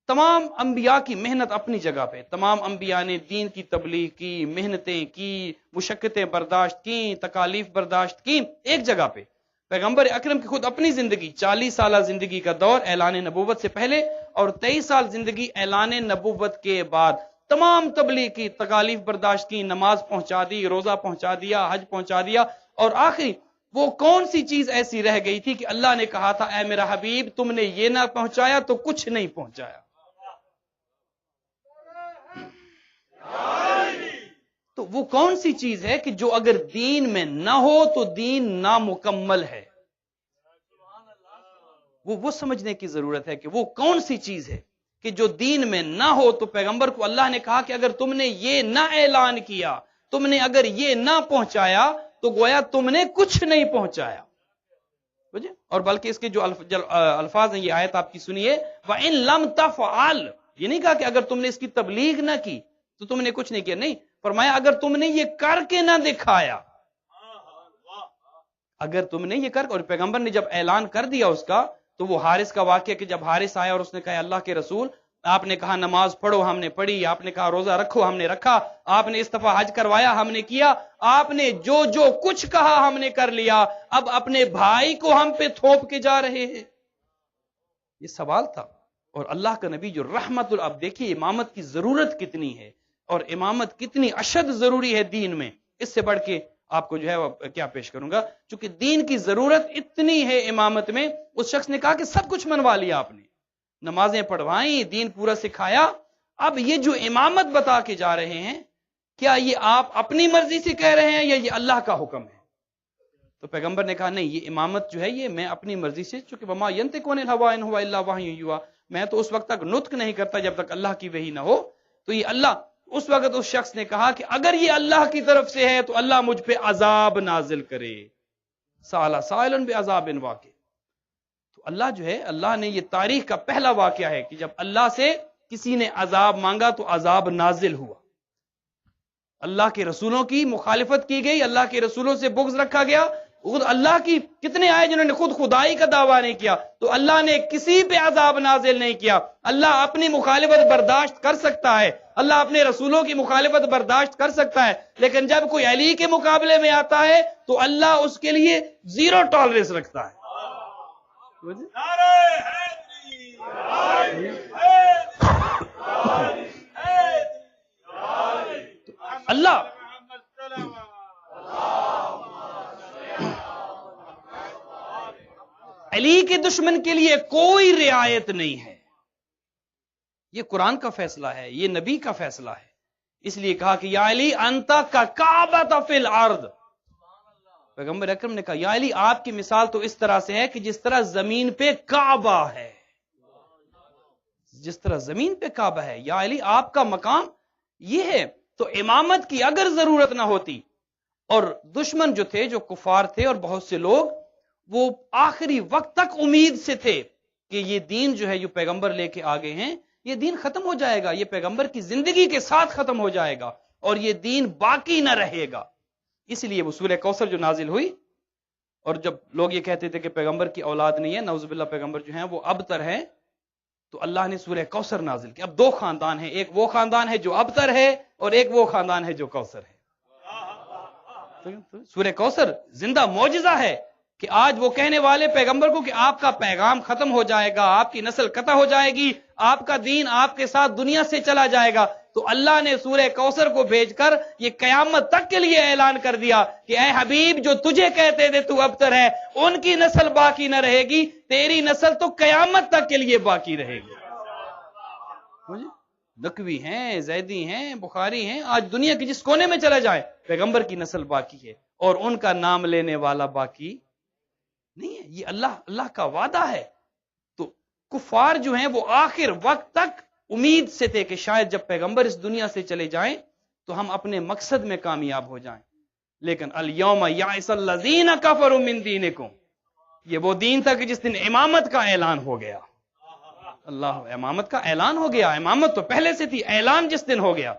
تمام انبیاء کی محنت اپنی جگہ پہ، تمام انبیاء نے دین کی تبلیغ کی، محنتیں کی، مشقتیں برداشت کی، تکالیف برداشت کی ایک جگہ پہ۔ پیغمبر اکرم کی خود اپنی زندگی 40 سالہ زندگی کا دور اعلان نبوت سے پہلے اور 23 سال زندگی اعلان نبوت کے بعد تمام تبلیغ کی، تکالیف برداشت کی، نماز پہنچا دی، روزہ پہنچا دیا، حج پہنچا دیا، اور آخری وہ کون سی چیز ایسی رہ گئی تھی کہ اللہ نے کہا تھا اے میرا حبیب تم نے یہ نہ پہنچایا تو کچھ نہیں پہنچایا۔ تو وہ کون سی چیز ہے کہ جو اگر دین میں نہ ہو تو دین نامکمل ہے؟ وہ سمجھنے کی ضرورت ہے کہ وہ کون سی چیز ہے کہ جو دین میں نہ ہو۔ تو پیغمبر کو اللہ نے کہا کہ اگر تم نے یہ نہ اعلان کیا، تم نے اگر یہ نہ پہنچایا تو گویا تم نے کچھ نہیں پہنچایا۔ اور بلکہ اس کے جو الفاظ ہیں، یہ آیت آپ کی سنیے، وَإِن لَمْ تَفْعَلْ، یہ نہیں کہا کہ اگر تم نے اس کی تبلیغ نہ کی تو تم نے کچھ نہیں کیا، نہیں، فرمایا اگر تم نے یہ کر کے نہ دکھایا، اگر تم نے یہ اور پیغمبر نے جب اعلان کر دیا اس کا، تو وہ حارث کا واقعہ کہ جب حارث آیا اور اس نے کہا اللہ کے رسول آپ نے کہا نماز پڑھو، ہم نے پڑھی، آپ نے کہا روزہ رکھو، ہم نے رکھا، آپ نے اس دفعہ حج کروایا، ہم نے کیا، آپ نے جو کچھ کہا ہم نے کر لیا، اب اپنے بھائی کو ہم پہ تھوپ کے جا رہے ہیں۔ یہ سوال تھا۔ اور اللہ کا نبی جو رحمت اب دیکھیے امامت کی ضرورت کتنی ہے اور امامت کتنی اشد ضروری ہے دین میں، اس سے بڑھ کے آپ کو جو ہے کیا پیش کروں گا، چونکہ دین کی ضرورت اتنی ہے امامت میں۔ اس شخص نے کہا کہ سب کچھ منوا لیا آپ نے، نمازیں پڑھوائیں، دین پورا سکھایا، اب یہ جو امامت بتا کے جا رہے ہیں کیا یہ آپ اپنی مرضی سے کہہ رہے ہیں یا یہ اللہ کا حکم ہے؟ تو پیغمبر نے کہا نہیں، یہ امامت جو ہے یہ میں اپنی مرضی سے، چونکہ وما ينطق عن الهوى ان هو الا وحی یوحى، میں تو اس وقت تک نطق نہیں کرتا جب تک اللہ کی وحی نہ ہو۔ تو یہ اللہ، اس وقت اس شخص نے کہا کہ اگر یہ اللہ کی طرف سے ہے تو اللہ مجھ پہ عذاب نازل کرے، سأل سائل بعذاب واقع۔ تو اللہ جو ہے، اللہ نے یہ تاریخ کا پہلا واقعہ ہے کہ جب اللہ سے کسی نے عذاب مانگا تو عذاب نازل ہوا۔ اللہ کے رسولوں کی مخالفت کی گئی، اللہ کے رسولوں سے بغض رکھا گیا، خود اللہ کی کتنے آئے جنہوں نے خود خدائی کا دعویٰ نہیں کیا، تو اللہ نے کسی پہ عذاب نازل نہیں کیا۔ اللہ اپنی مخالفت برداشت کر سکتا ہے، اللہ اپنے رسولوں کی مخالفت برداشت کر سکتا ہے، لیکن جب کوئی علی کے مقابلے میں آتا ہے تو اللہ اس کے لیے زیرو ٹالرنس رکھتا ہے۔ اللہ علی کے دشمن کے لیے کوئی رعایت نہیں ہے، یہ قرآن کا فیصلہ ہے، یہ نبی کا فیصلہ ہے۔ اس لیے کہا کہ یا علی انتا کا کعبۃ فی الارض، پیغمبر اکرم نے کہا یا علی آپ کی مثال تو اس طرح سے ہے کہ جس طرح زمین پہ کعبہ ہے، جس طرح زمین پہ کعبہ ہے، یا علی آپ کا مقام یہ ہے۔ تو امامت کی اگر ضرورت نہ ہوتی، اور دشمن جو تھے، جو کفار تھے اور بہت سے لوگ، وہ آخری وقت تک امید سے تھے کہ یہ دین جو ہے جو پیغمبر لے کے آگے ہیں، یہ دین ختم ہو جائے گا، یہ پیغمبر کی زندگی کے ساتھ ختم ہو جائے گا اور یہ دین باقی نہ رہے گا۔ اس لیے وہ سورہ کوثر جو نازل ہوئی، اور جب لوگ یہ کہتے تھے کہ پیغمبر کی اولاد نہیں ہے، نعوذ باللہ پیغمبر جو ہیں وہ ابتر ہیں، تو اللہ نے سورہ کوثر نازل کی۔ اب دو خاندان ہیں، ایک وہ خاندان ہے جو ابتر ہے اور ایک وہ خاندان ہے جو کوثر ہے۔ سورہ کوثر زندہ معجزہ ہے کہ آج وہ کہنے والے پیغمبر کو کہ آپ کا پیغام ختم ہو جائے گا، آپ کی نسل قطع ہو جائے گی، آپ کا دین آپ کے ساتھ دنیا سے چلا جائے گا، تو اللہ نے سورہ کوثر کو بھیج کر یہ قیامت تک کے لیے اعلان کر دیا کہ اے حبیب، جو تجھے کہتے تھے تو ابتر ہے، ان کی نسل باقی نہ رہے گی، تیری نسل تو قیامت تک کے لیے باقی رہے گی۔ نقوی ہیں، زیدی ہیں، بخاری ہیں، آج دنیا کے جس کونے میں چلا جائے پیغمبر کی نسل باقی ہے اور ان کا نام لینے والا باقی نہیں ہے۔ یہ اللہ کا وعدہ ہے۔ تو کفار جو ہیں وہ آخر وقت تک امید سے تھے کہ شاید جب پیغمبر اس دنیا سے چلے جائیں تو ہم اپنے مقصد میں کامیاب ہو جائیں، لیکن الیوم یئس الذین کفروا من دینکم، یہ وہ دین تھا کہ جس دن امامت کا اعلان ہو گیا۔ اللہ، امامت کا اعلان ہو گیا، امامت تو پہلے سے تھی، اعلان جس دن ہو گیا،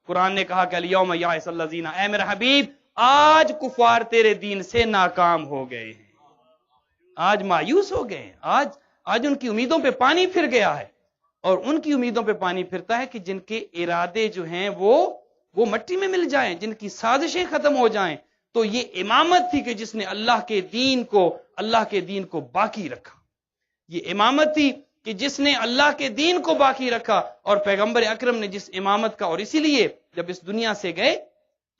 قرآن نے کہا کہ الیوم یئس الذین، اے میرے حبیب آج کفار تیرے دین سے ناکام ہو گئے ہیں، آج مایوس ہو گئے ہیں، آج ان کی امیدوں پہ پانی پھر گیا ہے، اور ان کی امیدوں پہ پانی پھرتا ہے کہ جن کے ارادے جو ہیں وہ مٹی میں مل جائیں، جن کی سازشیں ختم ہو جائیں۔ تو یہ امامت تھی کہ جس نے اللہ کے دین کو باقی رکھا، یہ امامت تھی کہ جس نے اللہ کے دین کو باقی رکھا، اور پیغمبر اکرم نے جس امامت کا، اور اسی لیے جب اس دنیا سے گئے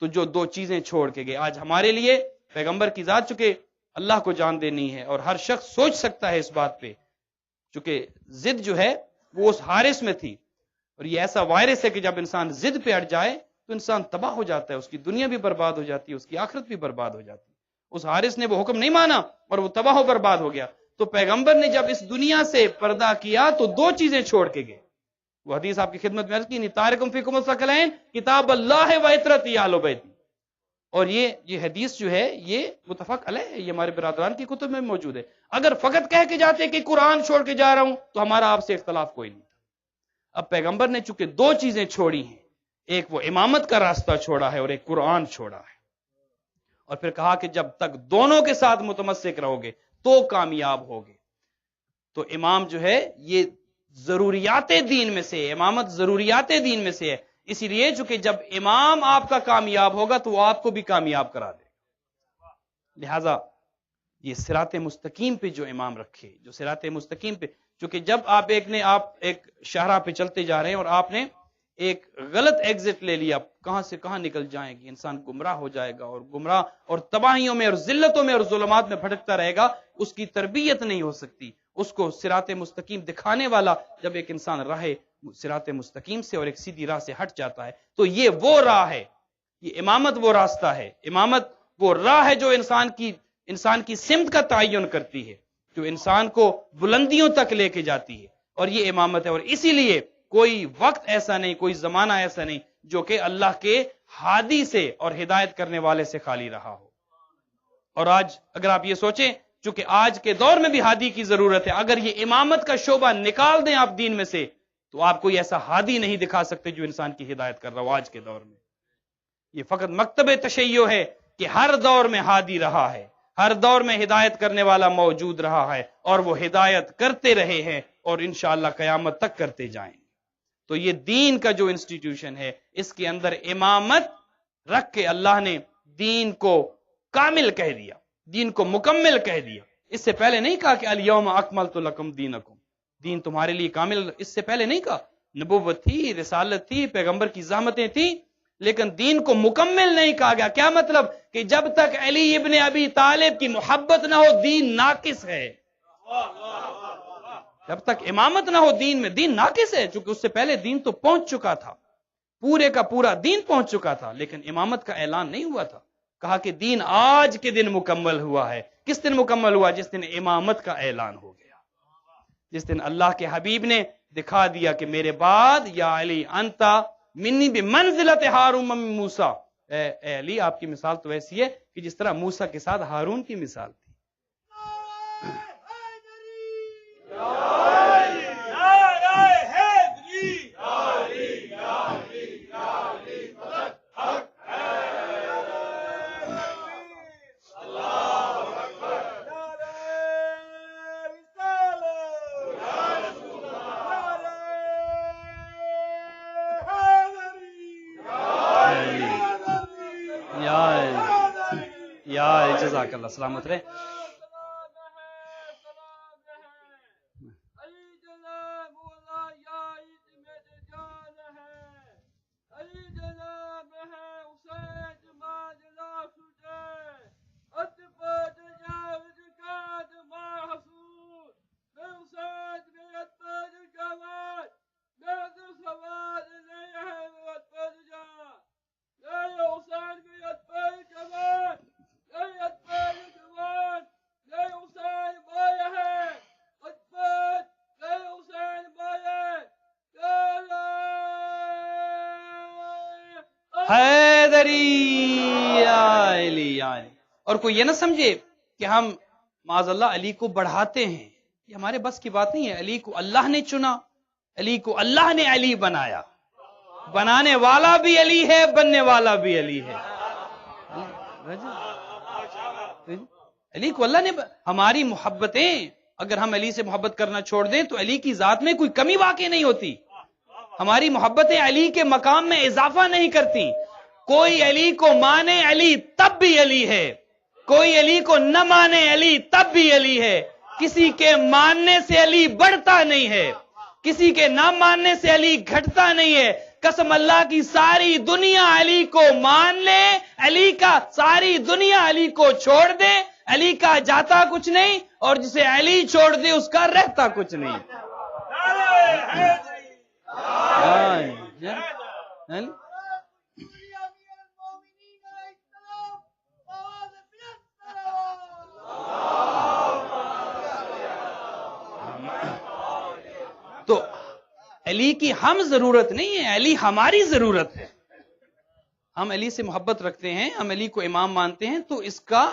تو جو دو چیزیں چھوڑ کے گئے، آج ہمارے لیے پیغمبر کی ذات چونکہ اللہ کو جان دینی ہے اور ہر شخص سوچ سکتا ہے اس بات پہ، چونکہ ضد جو ہے وہ اس حارث میں تھی، اور یہ ایسا وائرس ہے کہ جب انسان ضد پہ اٹ جائے تو انسان تباہ ہو جاتا ہے، اس کی دنیا بھی برباد ہو جاتی ہے، اس کی آخرت بھی برباد ہو جاتی ہے۔ اس حارث نے وہ حکم نہیں مانا اور وہ تباہ و برباد ہو گیا۔ تو پیغمبر نے جب اس دنیا سے پردہ کیا تو دو چیزیں چھوڑ کے گئے، وہ حدیث آپ کی خدمت میں عرض کی، تارکم فیکم الثقلین کتاب اللہ و عترتی اہل بیتی، اور یہ حدیث جو ہے یہ متفق علیہ ہے، یہ ہمارے برادران کی کتب میں موجود ہے۔ اگر فقط کہہ کے جاتے کہ قرآن چھوڑ کے جا رہا ہوں تو ہمارا آپ سے اختلاف کوئی نہیں تھا۔ اب پیغمبر نے چونکہ دو چیزیں چھوڑی ہیں، ایک وہ امامت کا راستہ چھوڑا ہے اور ایک قرآن چھوڑا ہے، اور پھر کہا کہ جب تک دونوں کے ساتھ متمسک رہو گے تو کامیاب ہوگے۔ تو امام جو ہے یہ ضروریات دین میں سے ہے، امامت ضروریات دین میں سے ہے، اسی لیے چونکہ جب امام آپ کا کامیاب ہوگا تو وہ آپ کو بھی کامیاب کرا دے گا۔ لہذا یہ صراط مستقیم پہ جو امام رکھے، جو صراط مستقیم پہ، چونکہ جب آپ ایک شاہراہ پہ چلتے جا رہے ہیں اور آپ نے ایک غلط ایگزٹ لے لیا، کہاں سے کہاں نکل جائیں گے، انسان گمراہ ہو جائے گا، اور گمراہ اور تباہیوں میں اور ذلتوں میں اور ظلمات میں بھٹکتا رہے گا، اس کی تربیت نہیں ہو سکتی۔ اس کو صراط مستقیم دکھانے والا جب ایک انسان راہ صراط مستقیم سے اور ایک سیدھی راہ سے ہٹ جاتا ہے تو یہ وہ راہ ہے، یہ امامت وہ راستہ ہے، امامت وہ راہ ہے جو انسان کی سمت کا تعین کرتی ہے، جو انسان کو بلندیوں تک لے کے جاتی ہے، اور یہ امامت ہے۔ اور اسی لیے کوئی وقت ایسا نہیں، کوئی زمانہ ایسا نہیں جو کہ اللہ کے ہادی سے اور ہدایت کرنے والے سے خالی رہا ہو۔ اور آج اگر آپ یہ سوچیں، چونکہ آج کے دور میں بھی ہادی کی ضرورت ہے، اگر یہ امامت کا شعبہ نکال دیں آپ دین میں سے تو آپ کوئی ایسا ہادی نہیں دکھا سکتے جو انسان کی ہدایت کر رہا ہو آج کے دور میں۔ یہ فقط مکتب تشیع ہے کہ ہر دور میں ہادی رہا ہے، ہر دور میں ہدایت کرنے والا موجود رہا ہے، اور وہ ہدایت کرتے رہے ہیں اور انشاءاللہ قیامت تک کرتے جائیں۔ تو یہ دین کا جو انسٹیٹیوشن ہے، اس کے اندر امامت رکھ کے اللہ نے دین کو کامل کہہ دیا، دین کو مکمل کہہ دیا۔ اس سے پہلے نہیں کہا کہ الیوم اکملت لکم دینکم، دین تمہارے لیے کامل، اس سے پہلے نہیں کہا۔ نبوت تھی، رسالت تھی، پیغمبر کی زحمتیں تھیں، لیکن دین کو مکمل نہیں کہا گیا۔ کیا مطلب؟ کہ جب تک علی ابن ابی طالب کی محبت نہ ہو دین ناقص ہے، جب تک امامت نہ ہو دین میں، دین ناقص ہے، چونکہ اس سے پہلے دین تو پہنچ چکا تھا، پورے کا پورا دین پہنچ چکا تھا، لیکن امامت کا اعلان نہیں ہوا تھا۔ کہا کہ دین آج کے دن مکمل ہوا ہے۔ کس دن مکمل ہوا؟ جس دن امامت کا اعلان ہو گیا، جس دن اللہ کے حبیب نے دکھا دیا کہ میرے بعد یا علی انتا منی بمنزلت ہارون من موسیٰ، اے علی آپ کی مثال تو ایسی ہے کہ جس طرح موسیٰ کے ساتھ ہارون کی مثال تھی۔ یا جزاک اللہ، سلامت رہے۔ حیدری یا علی یا علی. اور کوئی یہ نہ سمجھے کہ ہم معاذ اللہ علی کو بڑھاتے ہیں، یہ ہمارے بس کی بات نہیں ہے. علی کو اللہ نے چنا، علی کو اللہ نے علی بنایا. بنانے والا بھی علی ہے، بننے والا بھی علی ہے. علی کو اللہ نے ہماری محبتیں اگر ہم علی سے محبت کرنا چھوڑ دیں تو علی کی ذات میں کوئی کمی واقع نہیں ہوتی. ہماری محبتیں علی کے مقام میں اضافہ نہیں کرتی. کوئی علی کو مانے علی تب بھی علی ہے، کوئی علی کو نہ مانے علی تب بھی علی ہے. کسی کے ماننے سے علی بڑھتا نہیں ہے، کسی کے نہ ماننے سے علی گھٹتا نہیں ہے. قسم اللہ کی ساری دنیا علی کو مان لے، علی کا ساری دنیا علی کو چھوڑ دے، علی کا جاتا کچھ نہیں، اور جسے علی چھوڑ دے اس کا رہتا کچھ نہیں. تو علی کی ہم ضرورت نہیں ہے، علی ہماری ضرورت ہے. ہم علی سے محبت رکھتے ہیں، ہم علی کو امام مانتے ہیں، تو اس کا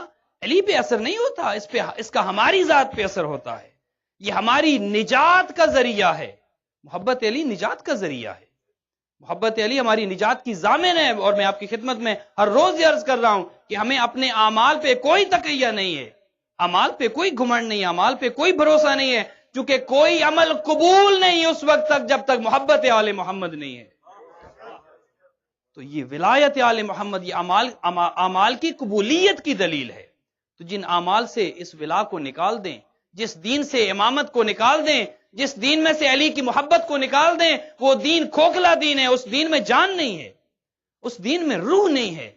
علی پہ اثر نہیں ہوتا، اس کا ہماری ذات پہ اثر ہوتا ہے. یہ ہماری نجات کا ذریعہ ہے. محبت علی نجات کا ذریعہ ہے. محبت علی ہماری نجات کی ضامن ہے. اور میں آپ کی خدمت میں ہر روز یہ عرض کر رہا ہوں کہ ہمیں اپنے اعمال پہ کوئی تقیہ نہیں ہے، اعمال پہ کوئی گھمنڈ نہیں ہے، اعمال پہ کوئی بھروسہ نہیں ہے، چونکہ کوئی عمل قبول نہیں اس وقت تک جب تک محبت آل محمد نہیں ہے. تو یہ ولایت آل محمد، یہ اعمال کی قبولیت کی دلیل ہے. تو جن اعمال سے اس ولا کو نکال دیں، جس دین سے امامت کو نکال دیں، جس دین میں سے علی کی محبت کو نکال دیں، وہ دین کھوکھلا دین ہے، اس دین میں جان نہیں ہے، اس دین میں روح نہیں ہے.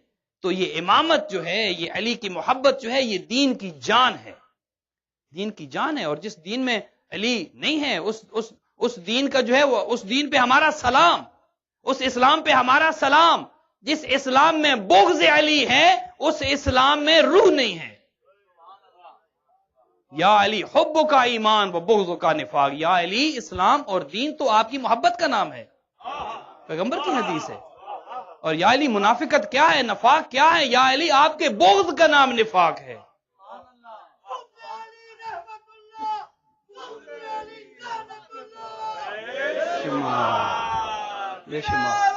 تو یہ امامت جو ہے، یہ علی کی محبت جو ہے، یہ دین کی جان ہے، دین کی جان ہے. اور جس دین میں علی نہیں ہے، اس دین کا جو ہے، وہ اس دین پہ ہمارا سلام، اس اسلام پہ ہمارا سلام. جس اسلام میں بغض علی ہے، اس اسلام میں روح نہیں ہے. یا علی حب کا ایمان و بغض کا نفاق. یا علی اسلام اور دین تو آپ کی محبت کا نام ہے، پیغمبر کی حدیث ہے. اور یا علی منافقت کیا ہے، نفاق کیا ہے؟ یا علی آپ کے بغض کا نام نفاق ہے. بے شمار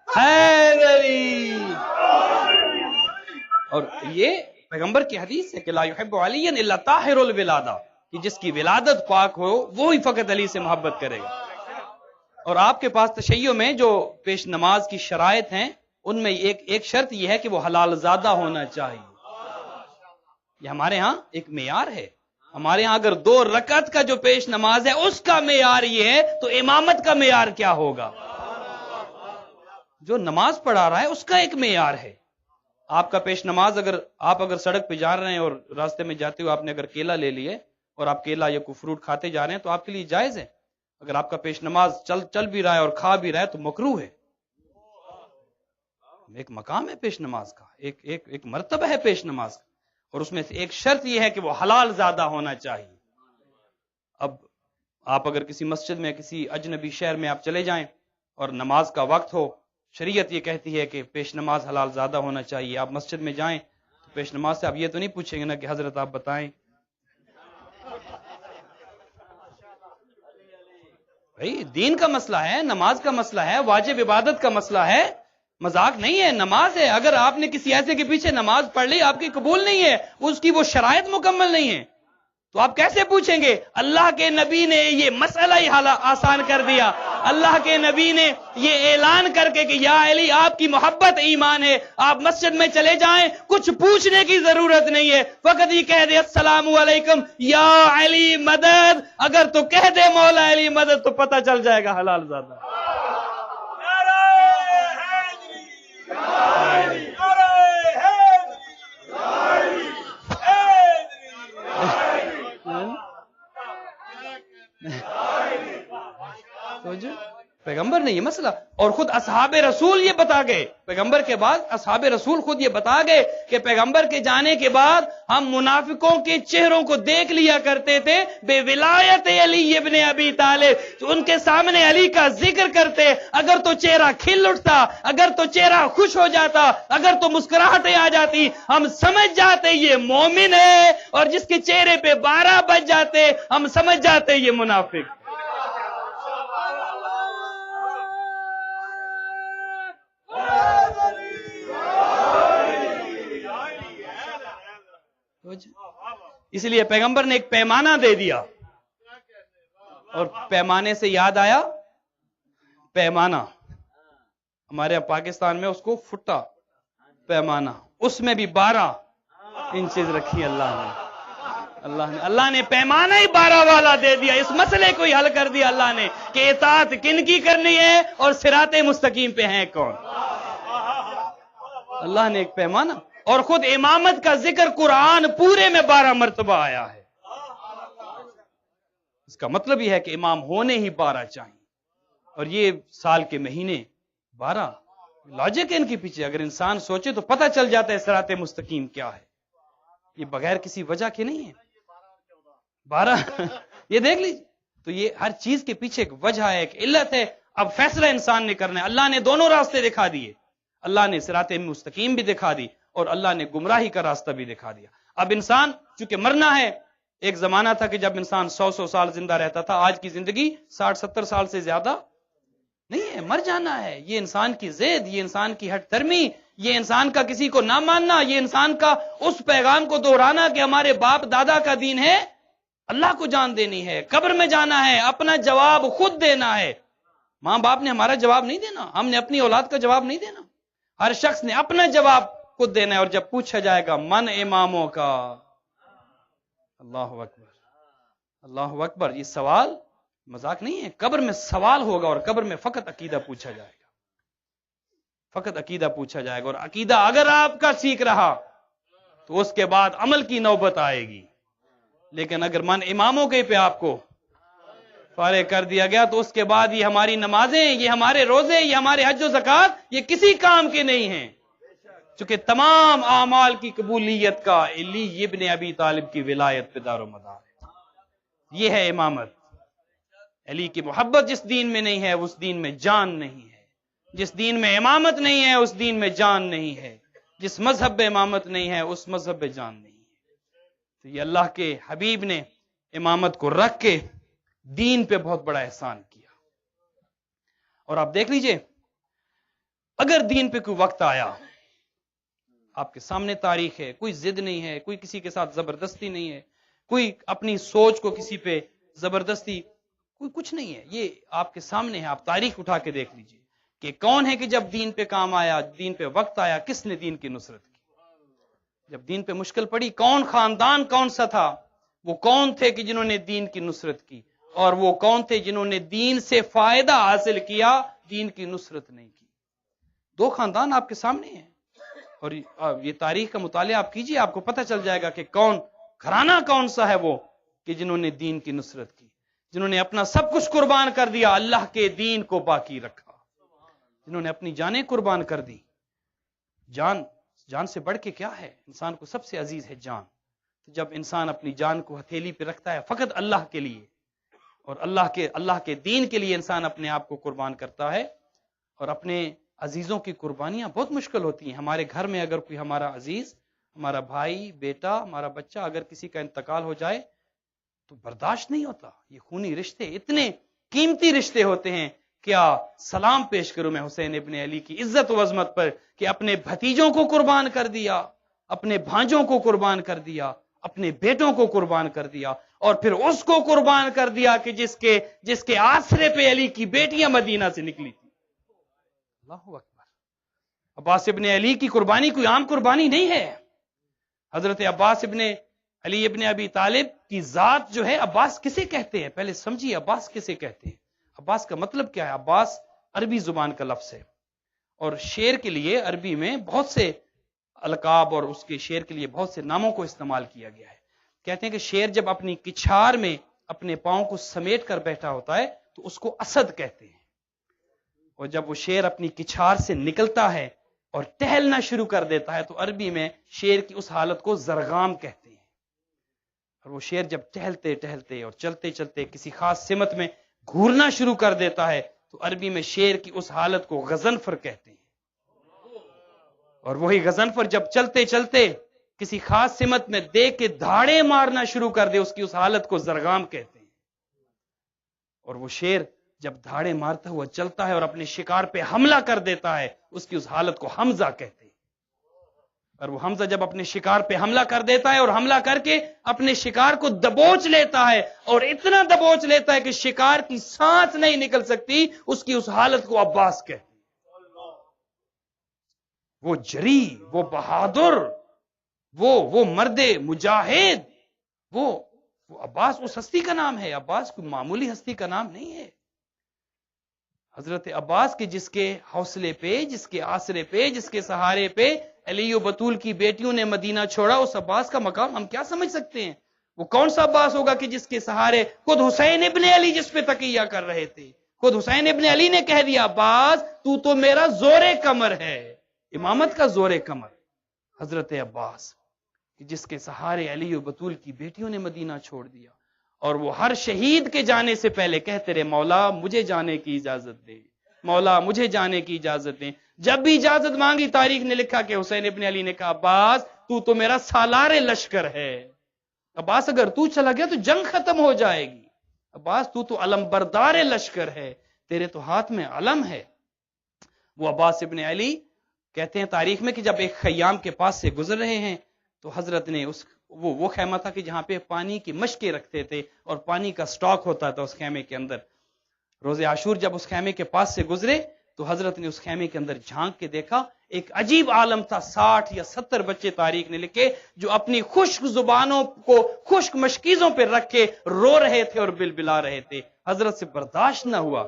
حیدری. اور یہ پیغمبر کی حدیث ہے کہ لا يحب علی الا طاہر الولادہ، کہ جس کی ولادت پاک ہو وہی فقط علی سے محبت کرے گا. اور آپ کے پاس تشیع میں جو پیش نماز کی شرائط ہیں، ان میں ایک شرط یہ ہے کہ وہ حلال زادہ ہونا چاہیے. یہ ہمارے ہاں ایک معیار ہے. ہمارے ہاں اگر 2 رکعت کا جو پیش نماز ہے اس کا معیار یہ ہے، تو امامت کا معیار کیا ہوگا؟ جو نماز پڑھا رہا ہے اس کا ایک معیار ہے. آپ کا پیش نماز، آپ اگر سڑک پہ جا رہے ہیں اور راستے میں جاتے ہوئے آپ نے اگر کیلا لے لیے اور آپ کیلا یا کوئی فروٹ کھاتے جا رہے ہیں تو آپ کے لیے جائز ہے. اگر آپ کا پیش نماز چل بھی رہا ہے اور کھا بھی رہا ہے تو مکروہ ہے. ایک مقام ہے پیش نماز کا، ایک مرتبہ ہے پیش نماز کا، اور اس میں سے ایک شرط یہ ہے کہ وہ حلال زادہ ہونا چاہیے. اب آپ اگر کسی مسجد میں کسی اجنبی شہر میں آپ چلے جائیں اور نماز کا وقت ہو، شریعت یہ کہتی ہے کہ پیش نماز حلال زادہ ہونا چاہیے. آپ مسجد میں جائیں تو پیش نماز سے آپ یہ تو نہیں پوچھیں گے نا کہ حضرت آپ بتائیں. بھائی دین کا مسئلہ ہے، نماز کا مسئلہ ہے، واجب عبادت کا مسئلہ ہے، مذاق نہیں ہے. نماز ہے، اگر آپ نے کسی ایسے کے پیچھے نماز پڑھ لی آپ کی قبول نہیں ہے، اس کی وہ شرائط مکمل نہیں ہے، تو آپ کیسے پوچھیں گے؟ اللہ کے نبی نے یہ مسئلہ ہی آسان کر دیا. اللہ کے نبی نے یہ اعلان کر کے کہ یا علی آپ کی محبت ایمان ہے، آپ مسجد میں چلے جائیں، کچھ پوچھنے کی ضرورت نہیں ہے، فقط یہ کہہ دے السلام علیکم یا علی مدد. اگر تو کہہ دے مولا علی مدد تو پتہ چل جائے گا حلال زادہ. پیغمبر نے یہ مسئلہ. اور خود اصحاب رسول یہ بتا گئے، پیغمبر کے بعد اصحاب رسول خود یہ بتا گئے کہ پیغمبر کے جانے کے بعد ہم منافقوں کے چہروں کو دیکھ لیا کرتے تھے بے ولایت علی ابن ابی طالب، تو ان کے سامنے علی کا ذکر کرتے، اگر تو چہرہ کھل اٹھتا، اگر تو چہرہ خوش ہو جاتا، اگر تو مسکراہٹیں آ جاتی، ہم سمجھ جاتے یہ مومن ہے، اور جس کے چہرے پہ 12 بج جاتے ہم سمجھ جاتے یہ منافق۔ اس لیے پیغمبر نے ایک پیمانہ دے دیا، اور پیمانے سے یاد آیا پیمانہ، ہمارے پاکستان میں اس کو فٹا پیمانہ، اس میں بھی 12 انچز رکھی اللہ نے پیمانہ ہی 12 والا دے دیا، اس مسئلے کو ہی حل کر دیا اللہ نے کہ اطاعت کن کی کرنی ہے اور صراط مستقیم پہ ہیں کون۔ اللہ نے ایک پیمانہ، اور خود امامت کا ذکر قرآن پورے میں 12 مرتبہ آیا ہے۔ اس کا مطلب یہ ہے کہ امام ہونے ہی 12 چاہیے، اور یہ سال کے مہینے 12، لاجک ہے ان کے پیچھے، اگر انسان سوچے تو پتہ چل جاتا ہے صراط مستقیم کیا ہے، یہ بغیر کسی وجہ کے نہیں ہے 12 یہ دیکھ لیجیے، تو یہ ہر چیز کے پیچھے ایک وجہ ہے، ایک علت ہے۔ اب فیصلہ انسان نے کرنا ہے۔ اللہ نے دونوں راستے دکھا دیے، اللہ نے صراط مستقیم بھی دکھا دی، اور اللہ نے گمراہی کا راستہ بھی دکھا دیا۔ اب انسان چونکہ مرنا ہے، ایک زمانہ تھا کہ جب انسان 100 سال زندہ رہتا تھا، آج کی زندگی 60-70 سال سے زیادہ نہیں ہے، مر جانا ہے۔ یہ انسان کی ضد، یہ انسان کی ہٹ دھرمی، یہ انسان کا کسی کو نہ ماننا، یہ انسان کا اس پیغام کو دہرانا کہ ہمارے باپ دادا کا دین ہے اللہ کو جان دینی ہے، قبر میں جانا ہے، اپنا جواب خود دینا ہے۔ ماں باپ نے ہمارا جواب نہیں دینا، ہم نے اپنی اولاد کا جواب نہیں دینا، ہر شخص نے اپنا جواب خود دینا ہے۔ اور جب پوچھا جائے گا من اماموں کا، اللہ اکبر اللہ اکبر، یہ سوال مذاق نہیں ہے، قبر میں سوال ہوگا، اور قبر میں فقط عقیدہ پوچھا جائے گا، فقط عقیدہ پوچھا جائے گا، اور عقیدہ اگر آپ کا ٹھیک رہا تو اس کے بعد عمل کی نوبت آئے گی، لیکن اگر من اماموں کے پہ آپ کو فارغ کر دیا گیا تو اس کے بعد یہ ہماری نمازیں، یہ ہمارے روزے، یہ ہمارے حج و زکوٰۃ یہ کسی کام کے نہیں ہیں، چونکہ تمام اعمال کی قبولیت کا علی ابن ابی طالب کی ولایت پہ دار و مدار ہے۔ یہ ہے امامت۔ علی کی محبت جس دین میں نہیں ہے اس دین میں جان نہیں ہے، جس دین میں امامت نہیں ہے اس دین میں جان نہیں ہے، جس مذہب میں امامت نہیں ہے اس مذہب میں جان نہیں ہے۔ تو یہ اللہ کے حبیب نے امامت کو رکھ کے دین پہ بہت بڑا احسان کیا۔ اور آپ دیکھ لیجئے، اگر دین پہ کوئی وقت آیا، آپ کے سامنے تاریخ ہے، کوئی ضد نہیں ہے، کوئی کسی کے ساتھ زبردستی نہیں ہے، کوئی اپنی سوچ کو کسی پہ زبردستی، کوئی کچھ نہیں ہے، یہ آپ کے سامنے ہے، آپ تاریخ اٹھا کے دیکھ لیجئے کہ کون ہے کہ جب دین پہ کام آیا، دین پہ وقت آیا، کس نے دین کی نصرت کی، جب دین پہ مشکل پڑی کون خاندان کون سا تھا، وہ کون تھے کہ جنہوں نے دین کی نصرت کی، اور وہ کون تھے جنہوں نے دین سے فائدہ حاصل کیا، دین کی نصرت نہیں کی۔ 2 خاندان آپ کے سامنے ہیں، اور یہ تاریخ کا مطالعہ آپ کیجئے، آپ کو پتہ چل جائے گا کہ کون گھرانہ کون سا ہے وہ کہ جنہوں نے دین کی نصرت کی، جنہوں نے اپنا سب کچھ قربان کر دیا، اللہ کے دین کو باقی رکھا، جنہوں نے اپنی جانیں قربان کر دی۔ جان سے بڑھ کے کیا ہے؟ انسان کو سب سے عزیز ہے جان۔ تو جب انسان اپنی جان کو ہتھیلی پہ رکھتا ہے فقط اللہ کے لیے، اور اللہ کے دین کے لیے انسان اپنے آپ کو قربان کرتا ہے، اور اپنے عزیزوں کی قربانیاں بہت مشکل ہوتی ہیں۔ ہمارے گھر میں اگر کوئی ہمارا عزیز، ہمارا بھائی، بیٹا، ہمارا بچہ، اگر کسی کا انتقال ہو جائے تو برداشت نہیں ہوتا۔ یہ خونی رشتے اتنے قیمتی رشتے ہوتے ہیں، کیا سلام پیش کروں میں حسین ابن علی کی عزت و عظمت پر کہ اپنے بھتیجوں کو قربان کر دیا، اپنے بھانجوں کو قربان کر دیا، اپنے بیٹوں کو قربان کر دیا، اور پھر اس کو قربان کر دیا کہ جس کے آسرے پہ علی کی بیٹیاں مدینہ سے نکلی تھی۔ اللہ اکبر۔ عباس ابن علی کی قربانی کوئی عام قربانی نہیں ہے۔ حضرت عباس ابن علی ابن ابی طالب کی ذات جو ہے، عباس کسے کہتے ہیں؟ پہلے سمجھیے عباس کسے کہتے ہیں۔ عباس کا مطلب کیا ہے؟ عباس عربی زبان کا لفظ ہے، اور شیر کے لیے عربی میں بہت سے القاب اور اس کے شیر کے لیے بہت سے ناموں کو استعمال کیا گیا ہے۔ کہتے ہیں کہ شیر جب اپنی کچھار میں اپنے پاؤں کو سمیٹ کر بیٹھا ہوتا ہے تو اس کو اسد کہتے ہیں، اور جب وہ شیر اپنی کچھار سے نکلتا ہے اور ٹہلنا شروع کر دیتا ہے تو عربی میں شیر کی اس حالت کو زرغام کہتے ہیں. اور وہ شیر جب ٹہلتے ٹہلتے اور چلتے چلتے کسی خاص سمت میں گھورنا شروع کر دیتا ہے تو عربی میں شیر کی اس حالت کو غضنفر کہتے ہیں. اور وہی غضنفر جب چلتے چلتے کسی خاص سمت میں دیکھ کے دھاڑے مارنا شروع کر دے اس کی اس حالت کو زرغام کہتے ہیں. اور وہ شیر جب دھاڑے مارتا ہوا چلتا ہے اور اپنے شکار پہ حملہ کر دیتا ہے اس کی اس حالت کو حمزہ کہتے ہیں. اور وہ حمزہ جب اپنے شکار پہ حملہ کر دیتا ہے اور حملہ کر کے اپنے شکار کو دبوچ لیتا ہے اور اتنا دبوچ لیتا ہے کہ شکار کی سانس نہیں نکل سکتی اس کی اس حالت کو عباس کہتے ہیں. وہ جری، وہ بہادر، وہ مرد مجاہد، وہ عباس اس ہستی کا نام ہے. عباس کوئی معمولی ہستی کا نام نہیں ہے. حضرت عباس کے جس کے حوصلے پہ، جس کے آسرے پہ، جس کے سہارے پہ علی و بطول کی بیٹیوں نے مدینہ چھوڑا، اس عباس کا مقام ہم کیا سمجھ سکتے ہیں؟ وہ کون سا عباس ہوگا کہ جس کے سہارے خود حسین ابن علی جس پہ تقیہ کر رہے تھے، خود حسین ابن علی نے کہہ دیا عباس تو میرا زور کمر ہے، امامت کا زور کمر. حضرت عباس جس کے سہارے علی و بطول کی بیٹیوں نے مدینہ چھوڑ دیا اور وہ ہر شہید کے جانے سے پہلے کہتے رہے مولا مجھے جانے کی اجازت دے، مولا مجھے جانے کی اجازت دیں. جب بھی اجازت مانگی تاریخ نے لکھا کہ حسین ابن علی نے کہا عباس تو میرا سالار لشکر ہے، عباس اگر تو چلا گیا تو جنگ ختم ہو جائے گی، عباس تو علم بردار لشکر ہے، تیرے تو ہاتھ میں علم ہے. وہ عباس ابن علی کہتے ہیں تاریخ میں کہ جب ایک خیام کے پاس سے گزر رہے ہیں تو حضرت نے وہ خیمہ تھا کہ جہاں پہ پانی کی مشکیں رکھتے تھے اور پانی کا سٹاک ہوتا تھا اس خیمے کے اندر. روز عاشور جب اس خیمے کے پاس سے گزرے تو حضرت نے اس خیمے کے اندر جھانک کے دیکھا ایک عجیب عالم تھا. 60 یا 70 بچے تاریخ نے لکھے جو اپنی خشک زبانوں کو خشک مشکیزوں پہ رکھ کے رو رہے تھے اور بلبلا رہے تھے. حضرت سے برداشت نہ ہوا،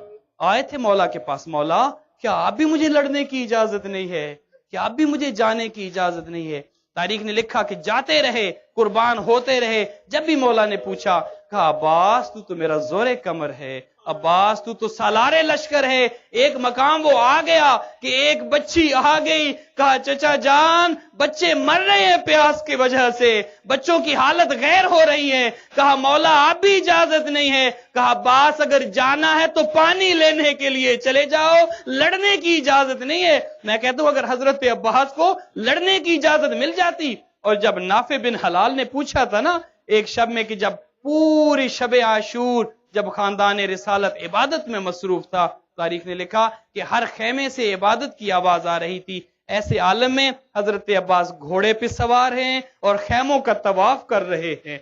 آئے تھے مولا کے پاس، مولا کیا آپ بھی مجھے لڑنے کی اجازت نہیں ہے؟ کیا آپ بھی مجھے جانے کی اجازت نہیں ہے؟ تاریخ نے لکھا کہ جاتے رہے، قربان ہوتے رہے. جب بھی مولا نے پوچھا کہا عباس تو میرا زور کمر ہے، عباس تو سالار لشکر ہے. ایک مقام وہ آ گیا کہ ایک بچی آ گئی، کہا چچا جان بچے مر رہے ہیں پیاس کی وجہ سے، بچوں کی حالت غیر ہو رہی ہے. کہا مولا آپ بھی اجازت نہیں ہے. کہا عباس اگر جانا ہے تو پانی لینے کے لیے چلے جاؤ، لڑنے کی اجازت نہیں ہے. میں کہتا ہوں اگر حضرت عباس کو لڑنے کی اجازت مل جاتی. اور جب نافع بن حلال نے پوچھا تھا نا ایک شب میں کہ جب پوری شب عاشور جب خاندان رسالت عبادت میں مصروف تھا، تاریخ نے لکھا کہ ہر خیمے سے عبادت کی آواز آ رہی تھی. ایسے عالم میں حضرت عباس گھوڑے پہ سوار ہیں اور خیموں کا طواف کر رہے ہیں.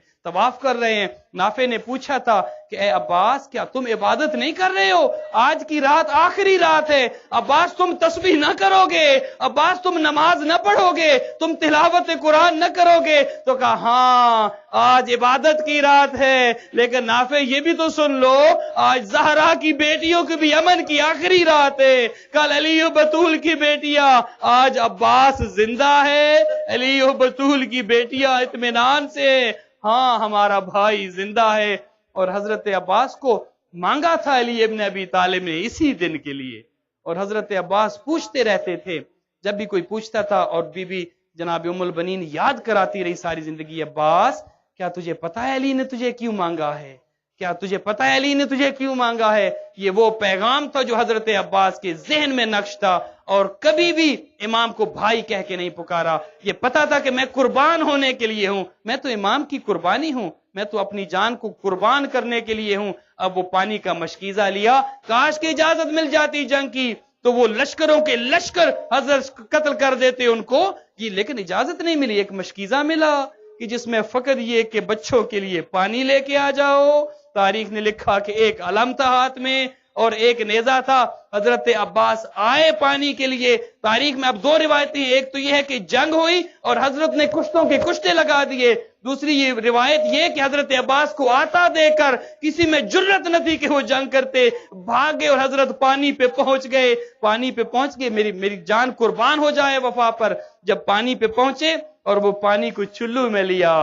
نافع نے پوچھا تھا کہ اے عباس کیا تم عبادت نہیں کر رہے ہو؟ آج کی رات آخری رات ہے، عباس تم تسبیح نہ کرو گے؟ عباس تم نماز نہ پڑھو گے؟ تم تلاوت قرآن نہ کرو گے؟ تو کہا ہاں آج عبادت کی رات ہے، لیکن نافع یہ بھی تو سن لو آج زہرا کی بیٹیوں کی بھی امن کی آخری رات ہے. کل علی و بطول کی بیٹیاں، آج عباس زندہ ہے، علی و بطول کی بیٹیاں اطمینان سے، ہاں ہمارا بھائی زندہ ہے. اور حضرت عباس کو مانگا تھا علی ابن ابی طالب نے اسی دن کے لیے. اور حضرت عباس پوچھتے رہتے تھے، جب بھی کوئی پوچھتا تھا اور بی بی جناب ام البنین یاد کراتی رہی ساری زندگی عباس کیا تجھے پتا ہے علی نے تجھے کیوں مانگا ہے؟ کیا تجھے پتا ہے علی نے تجھے کیوں مانگا ہے؟ یہ وہ پیغام تھا جو حضرت عباس کے ذہن میں نقش تھا اور کبھی بھی امام کو بھائی کہہ کے نہیں پکارا. یہ پتا تھا کہ میں قربان ہونے کے لیے ہوں، میں تو امام کی قربانی ہوں، میں تو اپنی جان کو قربان کرنے کے لیے ہوں. اب وہ پانی کا مشکیزہ لیا، کاش کی اجازت مل جاتی جنگ کی تو وہ لشکروں کے لشکر حضرت قتل کر دیتے ان کو، لیکن اجازت نہیں ملی. ایک مشکیزہ ملا کہ جس میں فقط یہ کہ بچوں کے لیے پانی لے کے آ جاؤ. تاریخ نے لکھا کہ ایک علم تھا ہاتھ میں اور ایک نیزہ تھا. حضرت عباس آئے پانی کے لیے. تاریخ میں اب دو روایتیں، ایک تو یہ ہے کہ جنگ ہوئی اور حضرت نے کشتوں کے کشتے لگا دیے. دوسری یہ روایت یہ کہ حضرت عباس کو آتا دے کر کسی میں جرت نہ تھی کہ وہ جنگ کرتے، بھاگے اور حضرت پانی پہ پہنچ گئے. پانی پہ پہنچ گئے، میری جان قربان ہو جائے وفا پر. جب پانی پہ پہنچے اور وہ پانی کو چلو میں لیا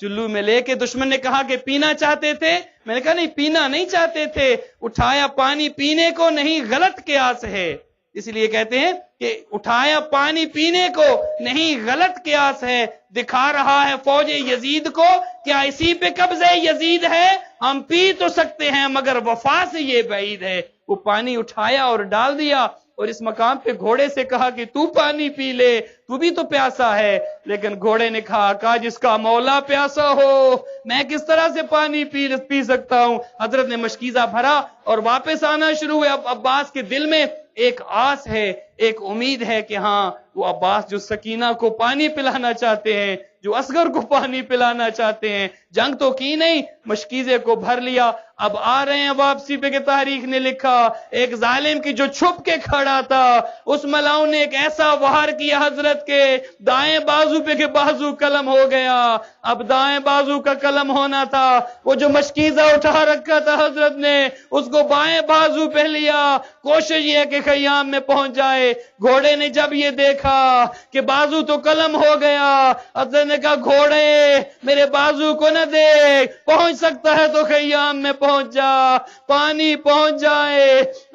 چلو میں لے کے دشمن نے کہا کہ پینا چاہتے تھے، میں نے کہا نہیں پینا نہیں چاہتے تھے، اٹھایا پانی پینے کو نہیں غلط قیاس ہے، اس لیے کہتے ہیں کہ اٹھایا پانی پینے کو نہیں غلط قیاس ہے، دکھا رہا ہے فوج یزید کو کیا اسی پہ قبضہ یزید ہے، ہم پی تو سکتے ہیں مگر وفا سے یہ بعید ہے۔ وہ پانی اٹھایا اور ڈال دیا اور اس مقام پہ گھوڑے سے کہا کہ تو پانی پی لے، تو بھی تو پیاسا ہے، لیکن گھوڑے نے کہا جس کا مولا پیاسا ہو میں کس طرح سے پانی پی سکتا ہوں۔ حضرت نے مشکیزہ بھرا اور واپس آنا شروع ہوئے۔ اب عباس کے دل میں ایک آس ہے، ایک امید ہے کہ ہاں وہ عباس جو سکینہ کو پانی پلانا چاہتے ہیں، جو اصغر کو پانی پلانا چاہتے ہیں، جنگ تو کی نہیں، مشکیزے کو بھر لیا۔ اب آ رہے ہیں واپسی پہ کہ تاریخ نے لکھا ایک ظالم کی جو چھپ کے کھڑا تھا، اس ملاؤں نے ایک ایسا وہار کیا حضرت کے دائیں بازو پہ کہ بازو قلم ہو گیا۔ اب دائیں بازو کا قلم ہونا تھا، وہ جو مشکیزہ اٹھا رکھا تھا حضرت نے اس کو بائیں بازو پہ لیا، کوشش یہ ہے کہ خیام میں پہنچ جائے۔ گھوڑے نے جب یہ دیکھا کہ بازو تو قلم ہو گیا، حضرت نے کہا گھوڑے میرے بازو کو نہ دیکھ، پہنچ سکتا ہے تو خیام میں پہنچ جا، پانی پہنچ جائے۔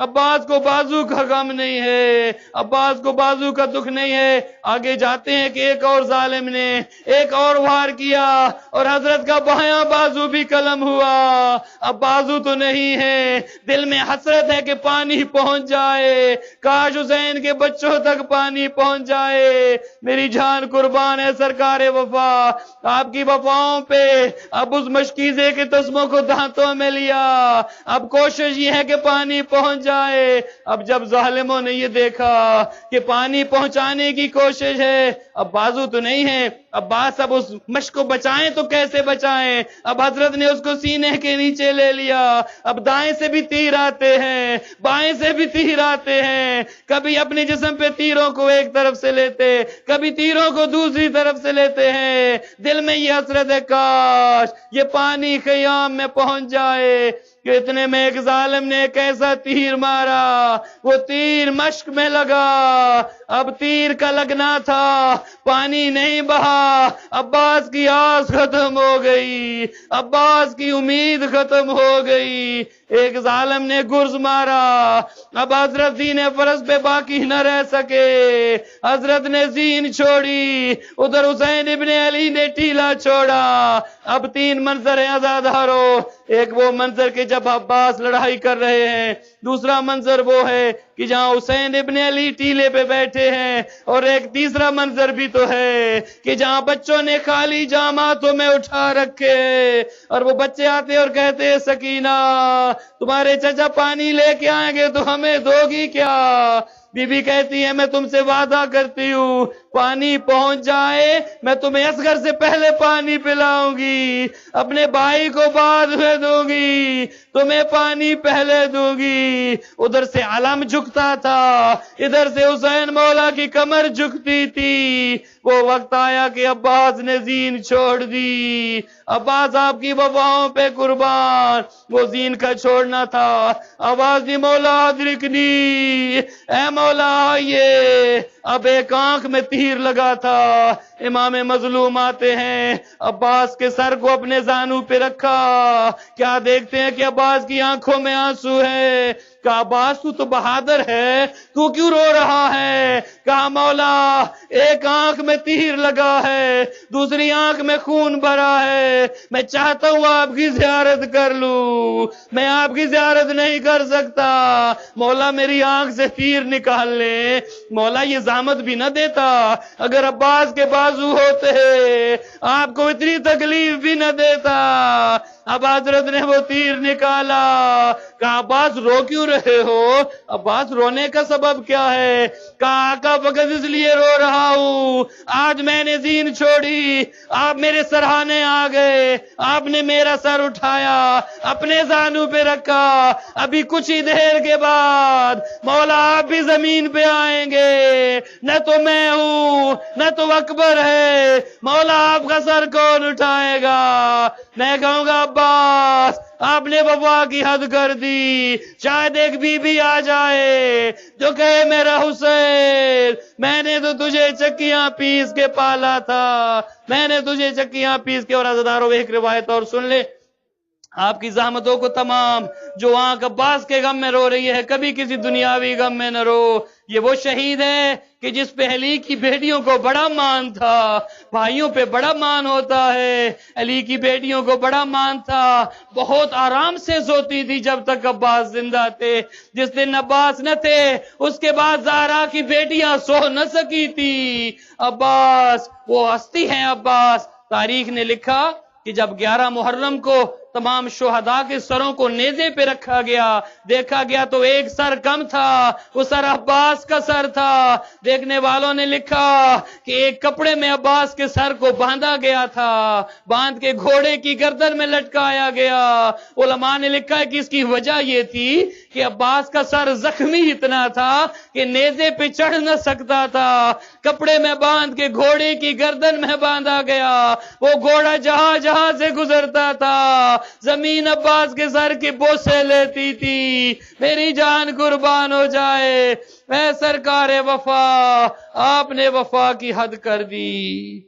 عباس کو بازو کا غم نہیں ہے، عباس کو بازو کا دکھ نہیں ہے۔ آگے جاتے ہیں کہ ایک اور ظالم نے ایک اور وار کیا اور حضرت کا بایاں بازو بھی قلم ہوا۔ اب بازو تو نہیں ہے، دل میں حسرت ہے کہ پانی پہنچ جائے، کاش حسین کے بچوں تک پانی پہنچ جائے۔ میری جان قربان ہے سرکار وفا، آپ کی وفاؤں پہ۔ اب اس مشکیزے کے تسموں کو دانتوں میں لیا، اب کوشش یہ ہے کہ پانی پہنچ جائے۔ اب جب ظالموں نے یہ دیکھا کہ پانی پہنچانے کی کوشش ہے، اب بازو تو نہیں ہے، عباس اب اس مشک کو بچائیں تو کیسے بچائیں؟ اب حضرت نے اس کو سینے کے نیچے لے لیا۔ اب دائیں سے بھی تیر آتے ہیں، بائیں سے بھی تیر آتے ہیں، کبھی اپنے جسم پہ تیروں کو ایک طرف سے لیتے، کبھی تیروں کو دوسری طرف سے لیتے ہیں۔ دل میں یہ حسرت ہے کاش یہ پانی خیام میں پہنچ جائے کہ اتنے میں ایک ظالم نے ایک ایسا تیر مارا، وہ تیر مشک میں لگا۔ اب تیر کا لگنا تھا، پانی نہیں بہا، عباس کی آس ختم ہو گئی، عباس کی امید ختم ہو گئی۔ ایک ظالم نے گرز مارا، اب حضرت زین فرض پہ باقی نہ رہ سکے، حضرت نے زین چھوڑی، ادھر حسین ابن علی نے ٹیلا چھوڑا۔ اب تین منظر ہیں عزادارو، ایک وہ منظر کہ جب عباس لڑائی کر رہے ہیں، دوسرا منظر وہ ہے کہ جہاں حسین ابن علی ٹیلے پہ بیٹھے ہیں، اور ایک تیسرا منظر بھی تو ہے کہ جہاں بچوں نے خالی جامعاتوں میں اٹھا رکھے اور وہ بچے آتے اور کہتے سکینہ تمہارے چچا پانی لے کے آئیں گے تو ہمیں دو گی کیا؟ بی بی کہتی ہے میں تم سے وعدہ کرتی ہوں پانی پہنچ جائے میں تمہیں اصغر سے پہلے پانی پلاؤں گی، اپنے بھائی کو بعد میں دوں گی، تمہیں پانی پہلے دوں گی۔ ادھر سے علم جھکتا تھا، ادھر سے حسین مولا کی کمر جھکتی تھی۔ وہ وقت آیا کہ عباس نے زین چھوڑ دی، عباس آپ کی وفاؤں پہ قربان، وہ زین کا چھوڑنا تھا۔ آواز دی مولا ادرکنی، اے مولا آئیے۔ اب ایک آنکھ میں تیر لگا تھا، امام مظلوم آتے ہیں، عباس کے سر کو اپنے زانو پہ رکھا، کیا دیکھتے ہیں کہ عباس کی آنکھوں میں آنسو ہے۔ کہا عباس تو بہادر ہے، تو کیوں رو رہا ہے؟ کہا مولا ایک آنکھ میں تیر لگا ہے، دوسری آنکھ میں خون بھرا ہے، میں چاہتا ہوں آپ کی زیارت کر لوں، میں آپ کی زیارت نہیں کر سکتا، مولا میری آنکھ سے تیر نکال لے۔ مولا یہ زحمت بھی نہ دیتا، اگر عباس کے بازو ہوتے آپ کو اتنی تکلیف بھی نہ دیتا۔ اب حضرت نے وہ تیر نکالا، کہا عباس رو کیوں رہے ہو؟ عباس رونے کا سبب کیا ہے؟ کہا آقا فقط اس لیے رو رہا ہوں، آج میں نے زین چھوڑی، آپ میرے سرہانے آ گئے، آپ نے میرا سر اٹھایا اپنے زانو پہ رکھا، ابھی کچھ ہی دیر کے بعد مولا آپ بھی زمین پہ آئیں گے، نہ تو میں ہوں نہ تو اکبر ہے، مولا آپ کا سر کون اٹھائے گا؟ میں کہوں گا عباس آپ نے وفا کی حد کر دی. شاید ایک بی بی آ جائے جو کہے میرا حسین میں نے تو تجھے چکیاں پیس کے پالا تھا, میں نے تجھے چکیاں پیس کے. اور عزیزانو ایک روایت اور سن لے, آپ کی زحمتوں کو تمام جو آنکھ عباس کے غم میں رو رہی ہے, کبھی کسی دنیاوی غم میں نہ رو. یہ وہ شہید ہے کہ جس پہ علی کی بیٹیوں کو بڑا مان تھا. بھائیوں پہ بڑا مان ہوتا ہے, علی کی بیٹیوں کو بڑا مان تھا. بہت آرام سے سوتی تھی جب تک عباس زندہ تھے. جس دن عباس نہ تھے اس کے بعد زہرا کی بیٹیاں سو نہ سکی تھی. عباس وہ ہستی ہیں. عباس, تاریخ نے لکھا کہ جب 11 محرم کو تمام شہداء کے سروں کو نیزے پہ رکھا گیا, دیکھا گیا تو ایک سر کم تھا, وہ سر عباس کا سر تھا. دیکھنے والوں نے لکھا کہ ایک کپڑے میں عباس کے سر کو باندھا گیا تھا, باندھ کے گھوڑے کی گردن میں لٹکایا گیا. علماء نے لکھا ہے کہ اس کی وجہ یہ تھی کہ عباس کا سر زخمی اتنا تھا کہ نیزے پہ چڑھ نہ سکتا تھا. کپڑے میں باندھ کے گھوڑے کی گردن میں باندھا گیا. وہ گھوڑا جہاں جہاں سے گزرتا تھا زمین عباس کے سر کے بوسے لیتی تھی. میری جان قربان ہو جائے, اے سرکار وفا, آپ نے وفا کی حد کر دی.